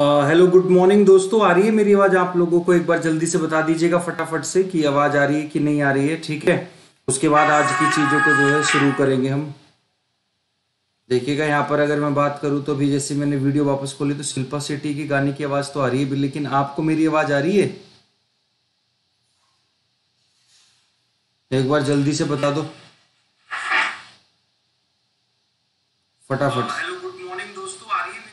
Hello good morning दोस्तों। आ रही है मेरी आवाज आप लोगों को? एक बार जल्दी से बता दीजिएगा फटाफट से कि आवाज आ रही है कि नहीं आ रही है। ठीक है, उसके बाद आज की चीजों को जो है शुरू करेंगे हम। देखिएगा यहाँ पर अगर मैं बात करूँ तो अभी जैसे मैंने वीडियो वापस खोली तो शिल्पा शेट्टी की गाने की आवाज तो आ रही है भी, लेकिन आपको मेरी आवाज आ रही है? एक बार जल्दी से बता दो फटाफट। हेलो गुड मॉर्निंग दोस्तों, आ रही है मेरी?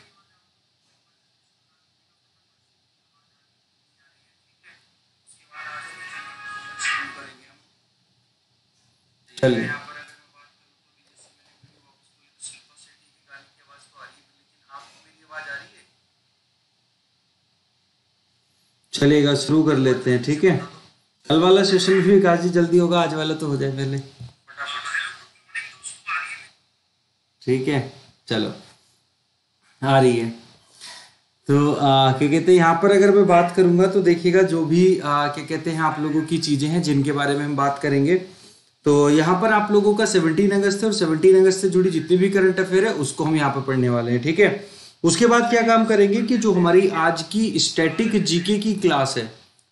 चलिए, चलेगा शुरू कर लेते हैं। ठीक है, कल वाला सेशन भी काजी जल्दी होगा, आज वाला तो हो जाए पहले। ठीक है, चलो आ रही है। तो क्या कहते हैं यहाँ पर अगर मैं बात करूंगा तो देखिएगा जो भी क्या कहते हैं आप लोगों की चीजें हैं जिनके बारे में हम बात करेंगे। तो यहाँ पर आप लोगों का 17 अगस्त है और 17 अगस्त से जुड़ी जितनी भी करंट अफेयर है उसको हम यहाँ पर पढ़ने वाले हैं। ठीक है, उसके बाद क्या काम करेंगे कि जो हमारी आज की स्टैटिक जीके की क्लास है,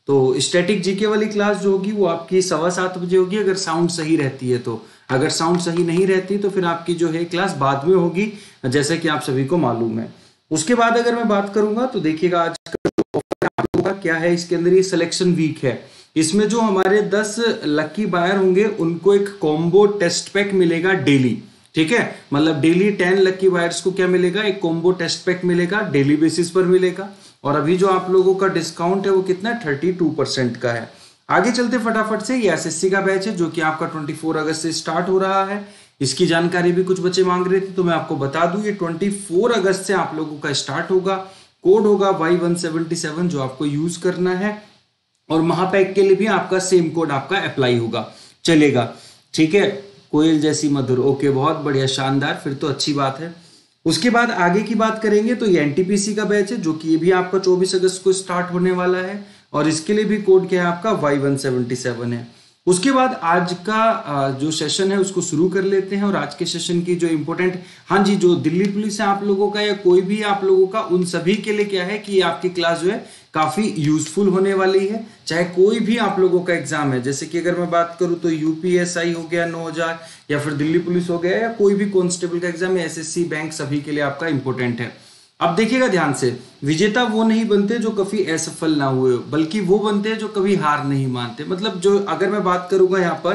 तो स्टैटिक जीके वाली क्लास जो होगी वो आपकी 7:15 बजे होगी, अगर साउंड सही रहती है तो। अगर साउंड सही नहीं रहती तो फिर आपकी जो है क्लास बाद में होगी, जैसे कि आप सभी को मालूम है। उसके बाद अगर मैं बात करूंगा तो देखिएगा आज का क्या है, इसके अंदर ये सिलेक्शन वीक है। इसमें जो हमारे 10 लकी बायर होंगे उनको एक कॉम्बो टेस्ट पैक मिलेगा डेली। ठीक है, मतलब डेली 10 लकी बायर्स को क्या मिलेगा, एक कॉम्बो टेस्ट पैक मिलेगा, डेली बेसिस पर मिलेगा। और अभी जो आप लोगों का डिस्काउंट है वो कितना 32% का है। आगे चलते फटाफट से, ये एसएससी का बैच है जो कि आपका 24 अगस्त से स्टार्ट हो रहा है। इसकी जानकारी भी कुछ बच्चे मांग रहे थे तो मैं आपको बता दूं, ये 24 अगस्त से आप लोगों का स्टार्ट होगा। कोड होगा Y177 जो आपको यूज करना है, और महापैक के लिए भी आपका सेम कोड आपका अप्लाई होगा, चलेगा। ठीक है, कोयल जैसी मधुर, ओके बहुत बढ़िया शानदार, फिर तो अच्छी बात है। उसके बाद आगे की बात करेंगे तो ये एनटीपीसी का बैच है जो कि ये भी आपका 24 अगस्त को स्टार्ट होने वाला है, और इसके लिए भी कोड क्या है आपका Y177 है। उसके बाद आज का जो सेशन है उसको शुरू कर लेते हैं, और आज के सेशन की जो इंपॉर्टेंट, हाँ जी, जो दिल्ली पुलिस है आप लोगों का या कोई भी आप लोगों का, उन सभी के लिए क्या है कि आपकी क्लास जो है काफी यूजफुल होने वाली है। चाहे कोई भी आप लोगों का एग्जाम है, जैसे कि अगर मैं बात करूं तो यूपीएसआई हो गया 9000, या फिर दिल्ली पुलिस हो गया, या कोई भी कांस्टेबल का एग्जाम है, एसएससी बैंक, सभी के लिए आपका इंपॉर्टेंट है। अब देखिएगा ध्यान से, विजेता वो नहीं बनते जो कभी असफल ना हुए, बल्कि वो बनते हैं जो कभी हार नहीं मानते। मतलब जो अगर मैं बात करूंगा यहाँ पर,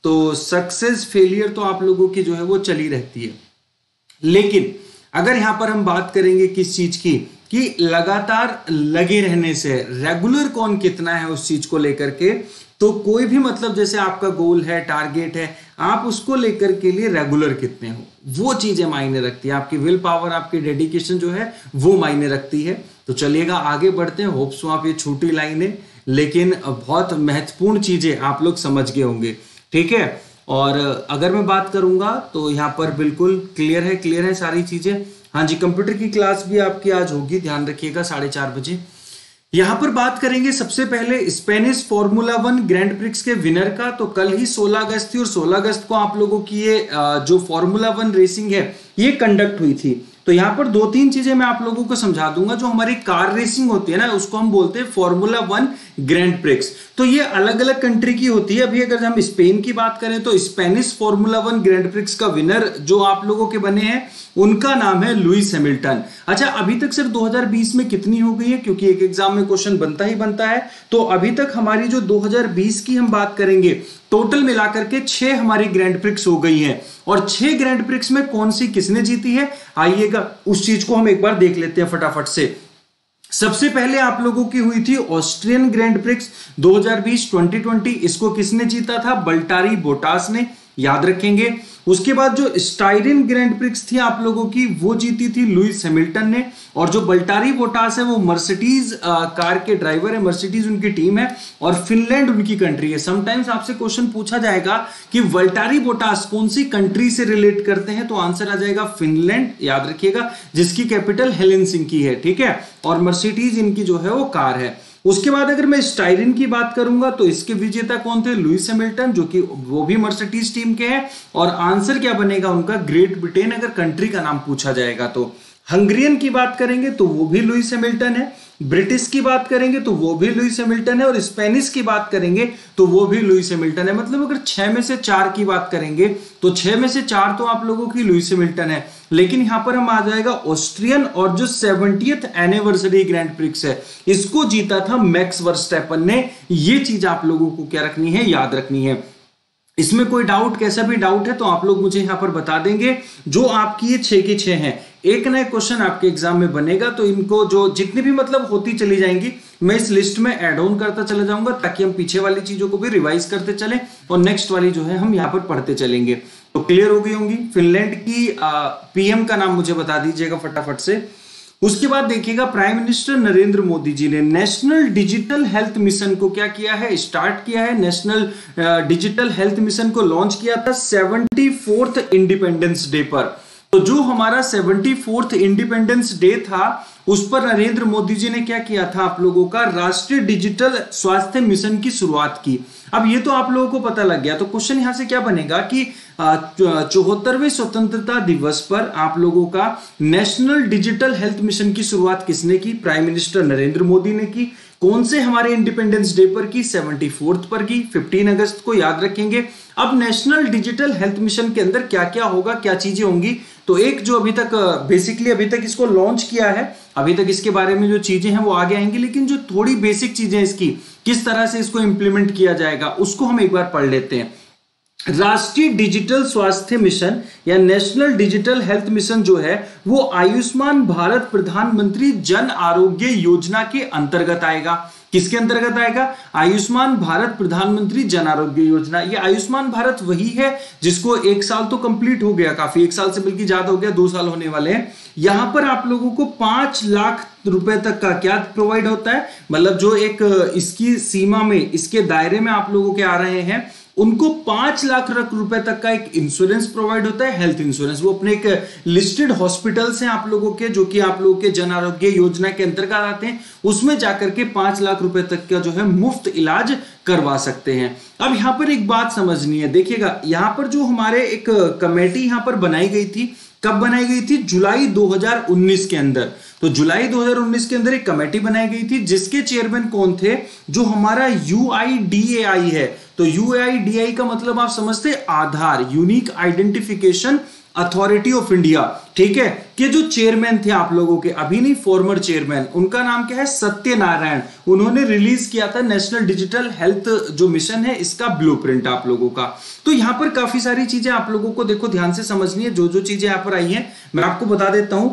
तो सक्सेस फेलियर तो आप लोगों की जो है वो चली रहती है, लेकिन अगर यहां पर हम बात करेंगे किस चीज की, कि लगातार लगे रहने से, रेगुलर कौन कितना है उस चीज को लेकर के, तो कोई भी मतलब जैसे आपका गोल है, टारगेट है, आप उसको लेकर के लिए रेगुलर कितने हो, वो चीजें मायने रखती है। आपकी विल पावर, आपकी डेडिकेशन जो है वो मायने रखती है। तो चलिएगा आगे बढ़ते हैं। होप्स आप ये छोटी लाइनें लेकिन बहुत महत्वपूर्ण चीजें आप लोग समझ गए होंगे। ठीक है, और अगर मैं बात करूंगा तो यहाँ पर बिल्कुल क्लियर है सारी चीजें। हाँ जी, कंप्यूटर की क्लास भी आपकी आज होगी, ध्यान रखिएगा 4:30 बजे। यहां पर बात करेंगे सबसे पहले स्पेनिश फॉर्मूला 1 ग्रैंड प्रिक्स के विनर का। तो कल ही 16 अगस्त थी, और 16 अगस्त को आप लोगों की ये जो फॉर्मूला 1 रेसिंग है ये कंडक्ट हुई थी। तो यहाँ पर 2-3 चीजें मैं आप लोगों को समझा दूंगा। जो हमारी कार रेसिंग होती है ना, उसको हम बोलते हैं फॉर्मूला 1 ग्रैंड प्रिक्स। तो ये अलग अलग कंट्री की होती है। अभी अगर हम स्पेन की बात करें तो स्पेनिश फॉर्मूला 1 ग्रैंड प्रिक्स का विनर जो आप लोगों के बने हैं उनका नाम है लुइस हैमिल्टन। अच्छा, अभी तक सिर्फ 2020 में कितनी हो गई है, क्योंकि एक एग्जाम में क्वेश्चन बनता ही बनता है। तो अभी तक हमारी जो 2020 की हम बात करेंगे, टोटल मिलाकर के 6 हमारी ग्रैंड प्रिक्स हो गई हैं। और 6 ग्रैंड प्रिक्स में कौन सी किसने जीती है, आइएगा उस चीज को हम एक बार देख लेते हैं फटाफट से। सबसे पहले आप लोगों की हुई थी ऑस्ट्रियन ग्रैंड प्रिक्स 2020-2020। इसको किसने जीता था, बल्टारी बोटास ने, याद रखेंगे। उसके बाद जो स्टाइरिन ग्रैंड प्रिक्स थी आप लोगों की, वो जीती थी लुइस हैमिल्टन ने। और जो बल्टारी बोटास है वो मर्सिडीज कार के ड्राइवर है, मर्सिडीज उनकी टीम है, और फिनलैंड उनकी कंट्री है। समटाइम्स आपसे क्वेश्चन पूछा जाएगा कि वल्टारी बोटास कौन सी कंट्री से रिलेट करते हैं, तो आंसर आ जाएगा फिनलैंड, याद रखिएगा, जिसकी कैपिटल हेलेंसिंकी है। ठीक है, और मर्सिडीज इनकी जो है वो कार है। उसके बाद अगर मैं स्टाइरिन की बात करूंगा तो इसके विजेता कौन थे, लुइस हैमिल्टन, जो कि वो भी मर्सिडीज टीम के हैं। और आंसर क्या बनेगा उनका, ग्रेट ब्रिटेन, अगर कंट्री का नाम पूछा जाएगा तो। हंगरियन की बात करेंगे तो वो भी लुइस हैमिल्टन है, ब्रिटिश की बात करेंगे तो वो भी लुइस हैमिल्टन है, और स्पेनिश की बात करेंगे तो वो भी लुइस हैमिल्टन है। मतलब अगर 6 में से 4 की बात करेंगे तो 6 में से 4 तो आप लोगों की लुइस हैमिल्टन है, लेकिन यहां पर हम आ जाएगा ऑस्ट्रियन, और जो 70th एनिवर्सरी ग्रैंड प्रिक्स है इसको जीता था मैक्स वर्स्टैपन ने। ये चीज आप लोगों को क्या रखनी है, याद रखनी है। इसमें कोई डाउट, कैसा भी डाउट है तो आप लोग मुझे यहां पर बता देंगे। जो आपकी ये 6 की 6 हैं, एक नया क्वेश्चन आपके एग्जाम में बनेगा तो इनको जो जितनी भी मतलब होती चली जाएंगी मैं इस लिस्ट में ऐड ऑन करता चला जाऊंगा, ताकि हम पीछे वाली चीजों को भी रिवाइज करते चलें और नेक्स्ट वाली जो है हम यहाँ पर पढ़ते चलेंगे। तो क्लियर हो गई होंगी। फिनलैंड की पीएम का नाम मुझे बता दीजिएगा फटाफट से। उसके बाद देखिएगा प्राइम मिनिस्टर नरेंद्र मोदी जी ने नेशनल डिजिटल हेल्थ मिशन को क्या किया है, स्टार्ट किया है। नेशनल डिजिटल हेल्थ मिशन को लॉन्च किया था 74th इंडिपेंडेंस डे पर। तो जो हमारा 74th इंडिपेंडेंस डे था उस पर नरेंद्र मोदी जी ने क्या किया था, आप लोगों का राष्ट्रीय डिजिटल स्वास्थ्य मिशन की शुरुआत की। अब ये तो आप लोगों को पता लग गया। तो क्वेश्चन यहां से क्या बनेगा कि 74वें स्वतंत्रता दिवस पर आप लोगों का नेशनल डिजिटल हेल्थ मिशन की शुरुआत किसने की, प्राइम मिनिस्टर नरेंद्र मोदी ने की। कौन से हमारे इंडिपेंडेंस डे पर की, 74th पर की, 15 अगस्त को, याद रखेंगे। अब नेशनल डिजिटल हेल्थ मिशन के अंदर क्या क्या होगा, क्या चीजें होंगी, तो एक जो अभी तक बेसिकली अभी तक इसको लॉन्च किया है, अभी तक इसके बारे में जो चीजें हैं वो आगे आएंगी, लेकिन जो थोड़ी बेसिक चीजें इसकी किस तरह से इसको इंप्लीमेंट किया जाएगा उसको हम एक बार पढ़ लेते हैं। राष्ट्रीय डिजिटल स्वास्थ्य मिशन या नेशनल डिजिटल हेल्थ मिशन जो है वो आयुष्मान भारत प्रधानमंत्री जन आरोग्य योजना के अंतर्गत आएगा। किसके अंतर्गत आएगा, आयुष्मान भारत प्रधानमंत्री जन आरोग्य योजना। ये आयुष्मान भारत वही है जिसको 1 साल तो कंप्लीट हो गया, काफी 1 साल से बल्कि ज्यादा हो गया, 2 साल होने वाले हैं। यहां पर आप लोगों को 5 लाख रुपए तक का क्या प्रोवाइड होता है, मतलब जो एक इसकी सीमा में, इसके दायरे में आप लोगों के आ रहे हैं उनको 5 लाख रुपए तक का एक इंश्योरेंस प्रोवाइड होता है, हेल्थ इंश्योरेंस। वो अपने एक लिस्टेड हॉस्पिटल्स हैं आप लोगों के, जो कि आप लोगों के जन आरोग्य योजना के अंतर्गत आते हैं, उसमें जाकर के 5 लाख रुपए तक का जो है मुफ्त इलाज करवा सकते हैं। अब यहां पर एक बात समझनी है, देखिएगा यहां पर जो हमारे एक कमेटी यहां पर बनाई गई थी, कब बनाई गई थी, जुलाई 2019 के अंदर। तो जुलाई 2019 के अंदर एक कमेटी बनाई गई थी जिसके चेयरमैन कौन थे, जो हमारा UIDAI है। तो UIDAI का मतलब आप समझते, Aadhaar, unique identification authority of India, ठीक है, कि जो चेयरमैन थे आप लोगों के, अभी नहीं फॉर्मर चेयरमैन, उनका नाम क्या है, सत्यनारायण। उन्होंने रिलीज किया था नेशनल डिजिटल हेल्थ जो मिशन है इसका ब्लूप्रिंट आप लोगों का। तो यहां पर काफी सारी चीजें आप लोगों को देखो ध्यान से समझनी है। जो जो चीजें यहां पर आई हैं मैं आपको बता देता हूं।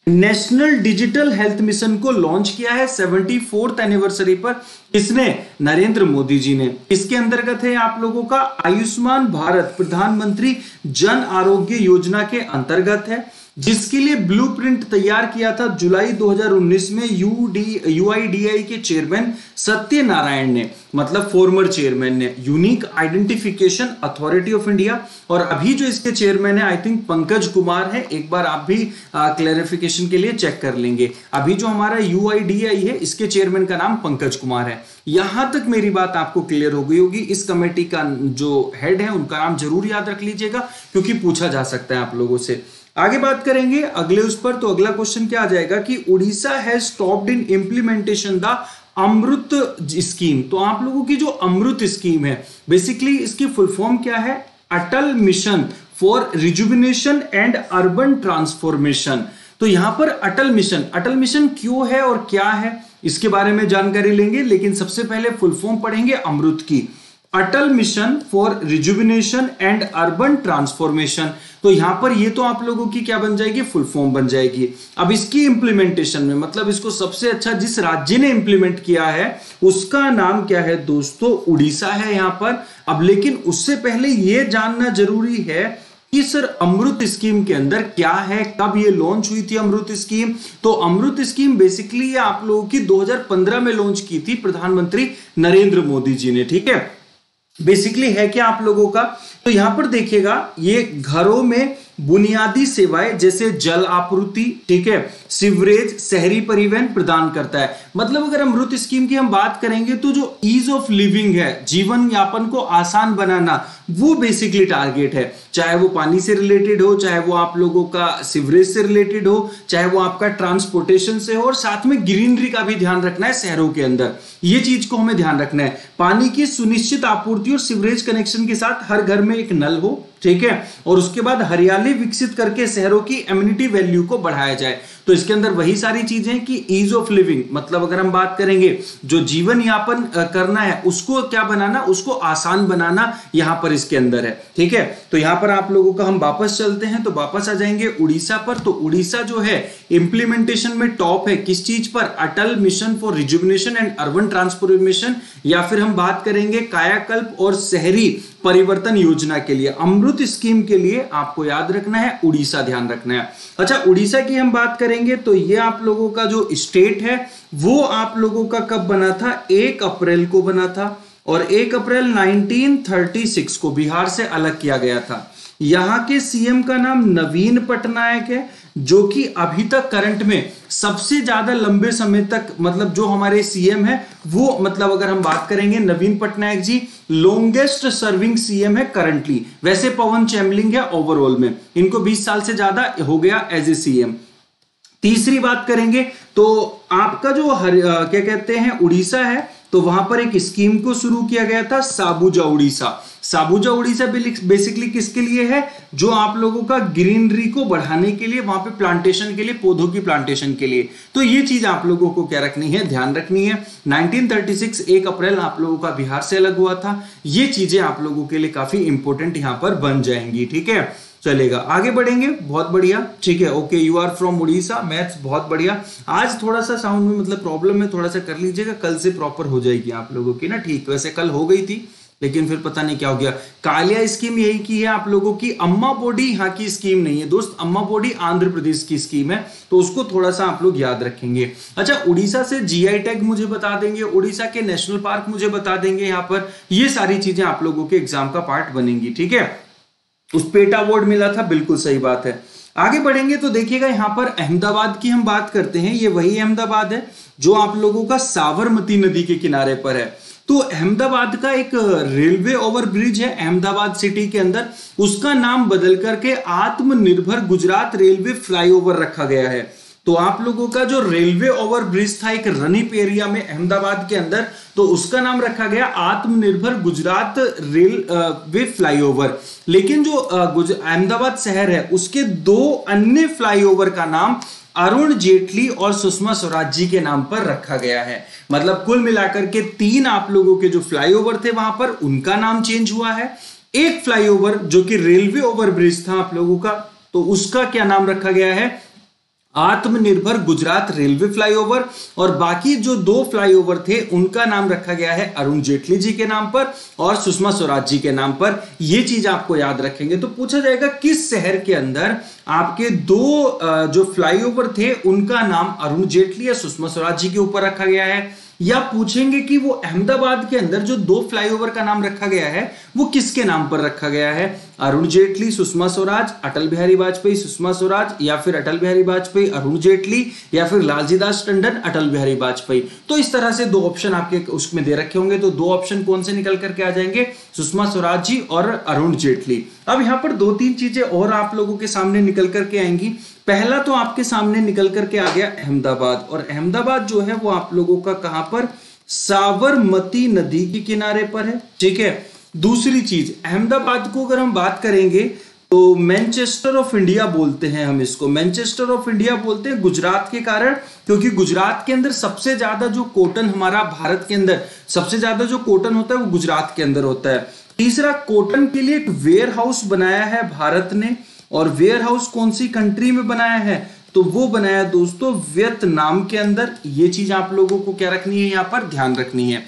नेशनल डिजिटल हेल्थ मिशन को लॉन्च किया है 74th एनिवर्सरी पर, किसने, नरेंद्र मोदी जी ने। इसके अंतर्गत है आप लोगों का आयुष्मान भारत प्रधानमंत्री जन आरोग्य योजना के अंतर्गत है, जिसके लिए ब्लूप्रिंट तैयार किया था जुलाई 2019 में UIDAI के चेयरमैन सत्यनारायण ने, मतलब फॉर्मर चेयरमैन ने, unique identification authority of India. और अभी जो इसके चेयरमैन है आई थिंक पंकज कुमार है, एक बार आप भी क्लैरिफिकेशन के लिए चेक कर लेंगे। अभी जो हमारा UIDAI है इसके चेयरमैन का नाम पंकज कुमार है। यहां तक मेरी बात आपको क्लियर हो गई होगी। इस कमेटी का जो हेड है उनका नाम जरूर याद रख लीजिएगा, क्योंकि पूछा जा सकता है आप लोगों से। आगे बात करेंगे अगले उस पर, तो अगला क्वेश्चन क्या आ जाएगा कि Orissa has stopped in implementation the Amrit scheme. तो आप लोगों की जो अमृत स्कीम है, बेसिकली इसकी फुल फॉर्म क्या है, Atal mission for rejuvenation and urban transformation. तो यहां पर अटल मिशन क्यों है और क्या है इसके बारे में जानकारी लेंगे, लेकिन सबसे पहले फुल फॉर्म पढ़ेंगे अमृत की, Atal mission for rejuvenation and urban transformation. तो यहां पर ये तो आप लोगों की क्या बन जाएगी, फुल फॉर्म बन जाएगी। अब इसकी इंप्लीमेंटेशन में, मतलब इसको सबसे अच्छा जिस राज्य ने इंप्लीमेंट किया है उसका नाम क्या है दोस्तों, उड़ीसा है यहां पर। अब लेकिन उससे पहले यह जानना जरूरी है कि सर अमृत स्कीम के अंदर क्या है, कब ये लॉन्च हुई थी अमृत स्कीम। तो अमृत स्कीम बेसिकली आप लोगों की 2015 में लॉन्च की थी प्रधानमंत्री नरेंद्र मोदी जी ने, ठीक है। बेसिकली है क्या आप लोगों का, तो यहां पर देखिएगा ये घरों में बुनियादी सेवाएं जैसे जल आपूर्ति, ठीक है, सीवरेज, शहरी परिवहन प्रदान करता है। मतलब अगर अमृत स्कीम की हम बात करेंगे तो जो ईज ऑफ लिविंग है, जीवन यापन को आसान बनाना, वो बेसिकली टारगेट है। चाहे वो पानी से रिलेटेड हो, चाहे वो आप लोगों का सीवरेज से रिलेटेड हो, चाहे वो आपका ट्रांसपोर्टेशन से हो, और साथ में ग्रीनरी का भी ध्यान रखना है शहरों के अंदर। ये चीज को हमें ध्यान रखना है। पानी की सुनिश्चित आपूर्ति और सीवरेज कनेक्शन के साथ हर घर में एक नल हो, ठीक है, और उसके बाद हरियाली विकसित करके शहरों की एम्यूनिटी वैल्यू को बढ़ाया जाए। तो इसके अंदर वही सारी चीजें कि ईज ऑफ लिविंग, मतलब अगर हम बात करेंगे जो जीवन यापन करना है उसको क्या बनाना, उसको आसान बनाना, यहां पर इसके अंदर है, ठीक है। तो यहां पर आप लोगों का हम वापस चलते हैं, तो वापस आ जाएंगे उड़ीसा पर। तो उड़ीसा जो है इंप्लीमेंटेशन में टॉप है, किस चीज पर, Atal mission for rejuvenation and urban transformation, या फिर हम बात करेंगे कायाकल्प और शहरी परिवर्तन योजना के लिए, अमृत स्कीम के लिए आपको याद रखना है उड़ीसा ध्यान रखना है। अच्छा, उड़ीसा की हम बात करेंगे तो ये आप लोगों का जो स्टेट है वो आप लोगों का कब बना था, 1 अप्रैल को बना था, और 1 अप्रैल 1936 को बिहार से अलग किया गया था। यहां के सीएम का नाम नवीन पटनायक है, जो कि अभी तक करंट में सबसे ज्यादा लंबे समय तक, मतलब जो हमारे सीएम है वो, मतलब अगर हम बात करेंगे नवीन Patnaik ji longest serving CM है करंटली। वैसे पवन चैमलिंग है ओवरऑल में, इनको 20 साल से ज्यादा हो गया एज ए सीएम। तीसरी बात करेंगे तो आपका जो क्या कहते हैं उड़ीसा है, तो वहां पर एक स्कीम को शुरू किया गया था, साबुजा उड़ीसा। साबुजा उड़ीसा बेसिकली किसके लिए है, जो आप लोगों का ग्रीनरी को बढ़ाने के लिए, वहां पे प्लांटेशन के लिए, पौधों की प्लांटेशन के लिए। तो ये चीज आप लोगों को क्या रखनी है, ध्यान रखनी है। 1936 1 अप्रैल आप लोगों का बिहार से अलग हुआ था। ये चीजें आप लोगों के लिए काफी इंपॉर्टेंट यहां पर बन जाएंगी, ठीक है। चलेगा, आगे बढ़ेंगे, बहुत बढ़िया, ठीक है। Okay, you are from Orissa, maths बहुत बढ़िया। आज थोड़ा सा साउंड में मतलब प्रॉब्लम है, थोड़ा सा कर लीजिएगा, कल से प्रॉपर हो जाएगी आप लोगों की ना, ठीक। वैसे कल हो गई थी लेकिन फिर पता नहीं क्या हो गया। कालिया स्कीम यही की है आप लोगों की, अम्मा बोडी यहाँ की स्कीम नहीं है दोस्त, अम्मा बोडी आंध्र प्रदेश की स्कीम है, तो उसको थोड़ा सा आप लोग याद रखेंगे। अच्छा, उड़ीसा से जीआई टैग मुझे बता देंगे, उड़ीसा के नेशनल पार्क मुझे बता देंगे, यहाँ पर ये सारी चीजें आप लोगों के एग्जाम का पार्ट बनेंगी, ठीक है। उस पेटा अवार्ड मिला था, बिल्कुल सही बात है। आगे बढ़ेंगे तो देखिएगा यहाँ पर अहमदाबाद की हम बात करते हैं, ये वही अहमदाबाद है जो आप लोगों का साबरमती नदी के किनारे पर है। तो अहमदाबाद का एक रेलवे ओवरब्रिज है अहमदाबाद सिटी के अंदर, उसका नाम बदल करके आत्मनिर्भर गुजरात रेलवे फ्लाईओवर रखा गया है। तो आप लोगों का जो रेलवे ओवरब्रिज था एक रनीप एरिया में अहमदाबाद के अंदर, तो उसका नाम रखा गया आत्मनिर्भर गुजरात रेलवे फ्लाईओवर। लेकिन जो अहमदाबाद शहर है उसके 2 अन्य फ्लाईओवर का नाम अरुण जेटली और सुषमा स्वराज जी के नाम पर रखा गया है। मतलब कुल मिलाकर के 3 आप लोगों के जो फ्लाईओवर थे वहां पर उनका नाम चेंज हुआ है। एक फ्लाईओवर जो कि रेलवे ओवरब्रिज था आप लोगों का, तो उसका क्या नाम रखा गया है, आत्मनिर्भर गुजरात रेलवे फ्लाईओवर, और बाकी जो 2 फ्लाईओवर थे उनका नाम रखा गया है अरुण जेटली जी के नाम पर और सुषमा स्वराज जी के नाम पर। ये चीज आपको याद रखेंगे। तो पूछा जाएगा किस शहर के अंदर आपके 2 जो फ्लाईओवर थे उनका नाम अरुण जेटली या सुषमा स्वराज जी के ऊपर रखा गया है, या पूछेंगे कि वो अहमदाबाद के अंदर जो 2 फ्लाईओवर का नाम रखा गया है वो किसके नाम पर रखा गया है, अरुण जेटली सुषमा स्वराज, अटल बिहारी वाजपेयी सुषमा स्वराज, या फिर अटल बिहारी वाजपेयी अरुण जेटली, या फिर लालजी दास टंडन अटल बिहारी वाजपेयी। तो इस तरह से 2 ऑप्शन आपके उसमें दे रखे होंगे, तो 2 ऑप्शन कौन से निकल करके आ जाएंगे, सुषमा स्वराज जी और अरुण जेटली। अब यहाँ पर 2-3 चीजें और आप लोगों के सामने निकल करके आएंगी। पहला तो आपके सामने निकल करके आ गया अहमदाबाद, और अहमदाबाद जो है वो आप लोगों का कहां पर, साबरमती नदी के किनारे पर है, ठीक है। दूसरी चीज, अहमदाबाद को अगर हम बात करेंगे तो मैनचेस्टर ऑफ इंडिया बोलते हैं हम इसको, मैनचेस्टर ऑफ इंडिया बोलते हैं गुजरात के कारण, क्योंकि गुजरात के अंदर सबसे ज्यादा जो कॉटन, हमारा भारत के अंदर सबसे ज्यादा जो कॉटन होता है वो गुजरात के अंदर होता है। तीसरा, कॉटन के लिए एक वेयर हाउस बनाया है भारत ने, और वेयर हाउस कौन सी कंट्री में बनाया है, तो वो बनाया दोस्तों वियतनाम के अंदर। ये चीज आप लोगों को क्या रखनी है, यहां पर ध्यान रखनी है।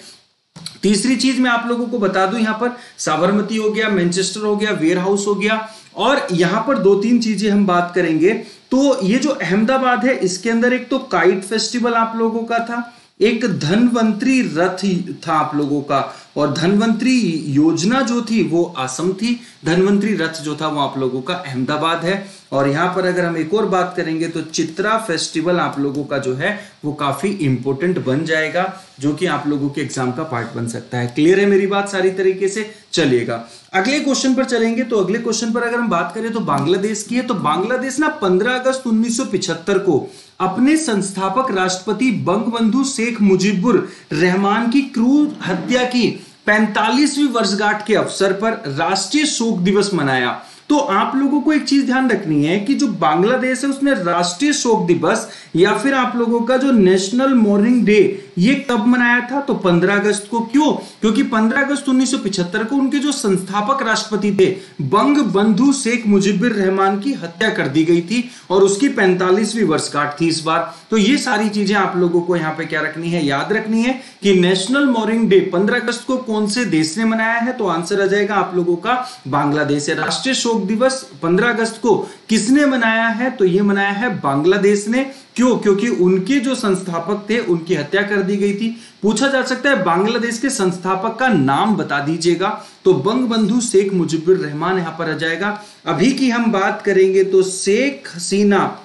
तीसरी चीज मैं आप लोगों को बता दूं, यहां पर साबरमती हो गया, मैनचेस्टर हो गया, वेयर हाउस हो गया, और यहां पर 2-3 चीजें हम बात करेंगे। तो ये जो अहमदाबाद है इसके अंदर एक तो काइट फेस्टिवल आप लोगों का था, एक धन्वंतरी रथ था आप लोगों का, और धन्वंतरी योजना जो थी वो असम थी, धन्वंतरी रथ जो था वो आप लोगों का अहमदाबाद है। और यहां पर अगर हम एक और बात करेंगे तो चित्रा फेस्टिवल आप लोगों का जो है वो काफी इंपॉर्टेंट बन जाएगा, जो कि आप लोगों के एग्जाम का पार्ट बन सकता है। क्लियर है मेरी बात सारी तरीके से? चलिएगा अगले क्वेश्चन पर चलेंगे। तो अगले क्वेश्चन पर अगर हम बात करें तो बांग्लादेश की है। तो बांग्लादेश ना 15 अगस्त 1975 को अपने संस्थापक राष्ट्रपति बंगबंधु शेख मुजीबुर रहमान की क्रूर हत्या की 45वीं वर्षगांठ के अवसर पर राष्ट्रीय शोक दिवस मनाया। तो आप लोगों को एक चीज ध्यान रखनी है कि जो बांग्लादेश है उसने राष्ट्रीय शोक दिवस या फिर आप लोगों का जो नेशनल मॉर्निंग डे ये कब मनाया था? तो 15 अगस्त को। क्यों? क्योंकि 15 अगस्त 1975 को उनके जो संस्थापक राष्ट्रपति थे बंगबंधु शेख मुजीबुर रहमान की हत्या कर दी गई थी और उसकी 45वीं वर्षगांठ थी इस बार। तो ये सारी चीजें आप लोगों को यहाँ पे क्या रखनी है, याद रखनी है कि नेशनल मॉर्निंग डे 15 अगस्त को कौन से देश ने मनाया है? तो आंसर आ जाएगा आप लोगों का बांग्लादेश है। राष्ट्रीय शोक दिवस 15 अगस्त को किसने मनाया है? तो ये मनाया है बांग्लादेश ने। क्यों? क्योंकि उनके जो संस्थापक थे उनकी हत्या कर दी गई थी। पूछा जा सकता है बांग्लादेश के संस्थापक का नाम बता दीजिएगा, तो बंगबंधु शेख मुजीबुर रहमान यहां पर आ जाएगा। अभी की हम बात करेंगे तो शेख हसीना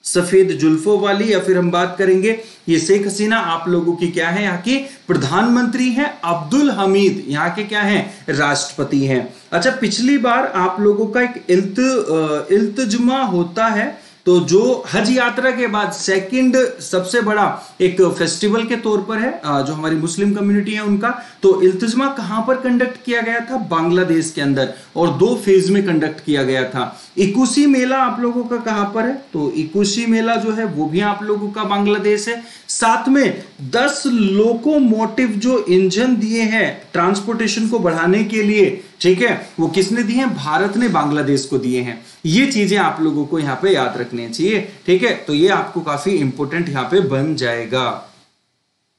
सफेद जुल्फों वाली, या फिर हम बात करेंगे ये शेख हसीना आप लोगों की क्या है, यहाँ की प्रधानमंत्री हैं। अब्दुल हमीद यहाँ के क्या हैं, राष्ट्रपति हैं। अच्छा, पिछली बार आप लोगों का एक इल्तजमा होता है, तो जो हज यात्रा के बाद सेकंड सबसे बड़ा एक फेस्टिवल के तौर पर है जो हमारी मुस्लिम कम्युनिटी है उनका, तो इल्तिज्मा कहां पर कंडक्ट किया गया था? बांग्लादेश के अंदर, और 2 फेज में कंडक्ट किया गया था। इकुशी मेला आप लोगों का कहां पर है? तो इकुशी मेला जो है वो भी आप लोगों का बांग्लादेश है। साथ में 10 लोकोमोटिव जो इंजन दिए हैं ट्रांसपोर्टेशन को बढ़ाने के लिए, ठीक है, वो किसने दिए हैं? भारत ने बांग्लादेश को दिए हैं। ये चीजें आप लोगों को यहाँ पे याद रखनी चाहिए, ठीक है। तो ये आपको काफी इंपॉर्टेंट यहाँ पे बन जाएगा।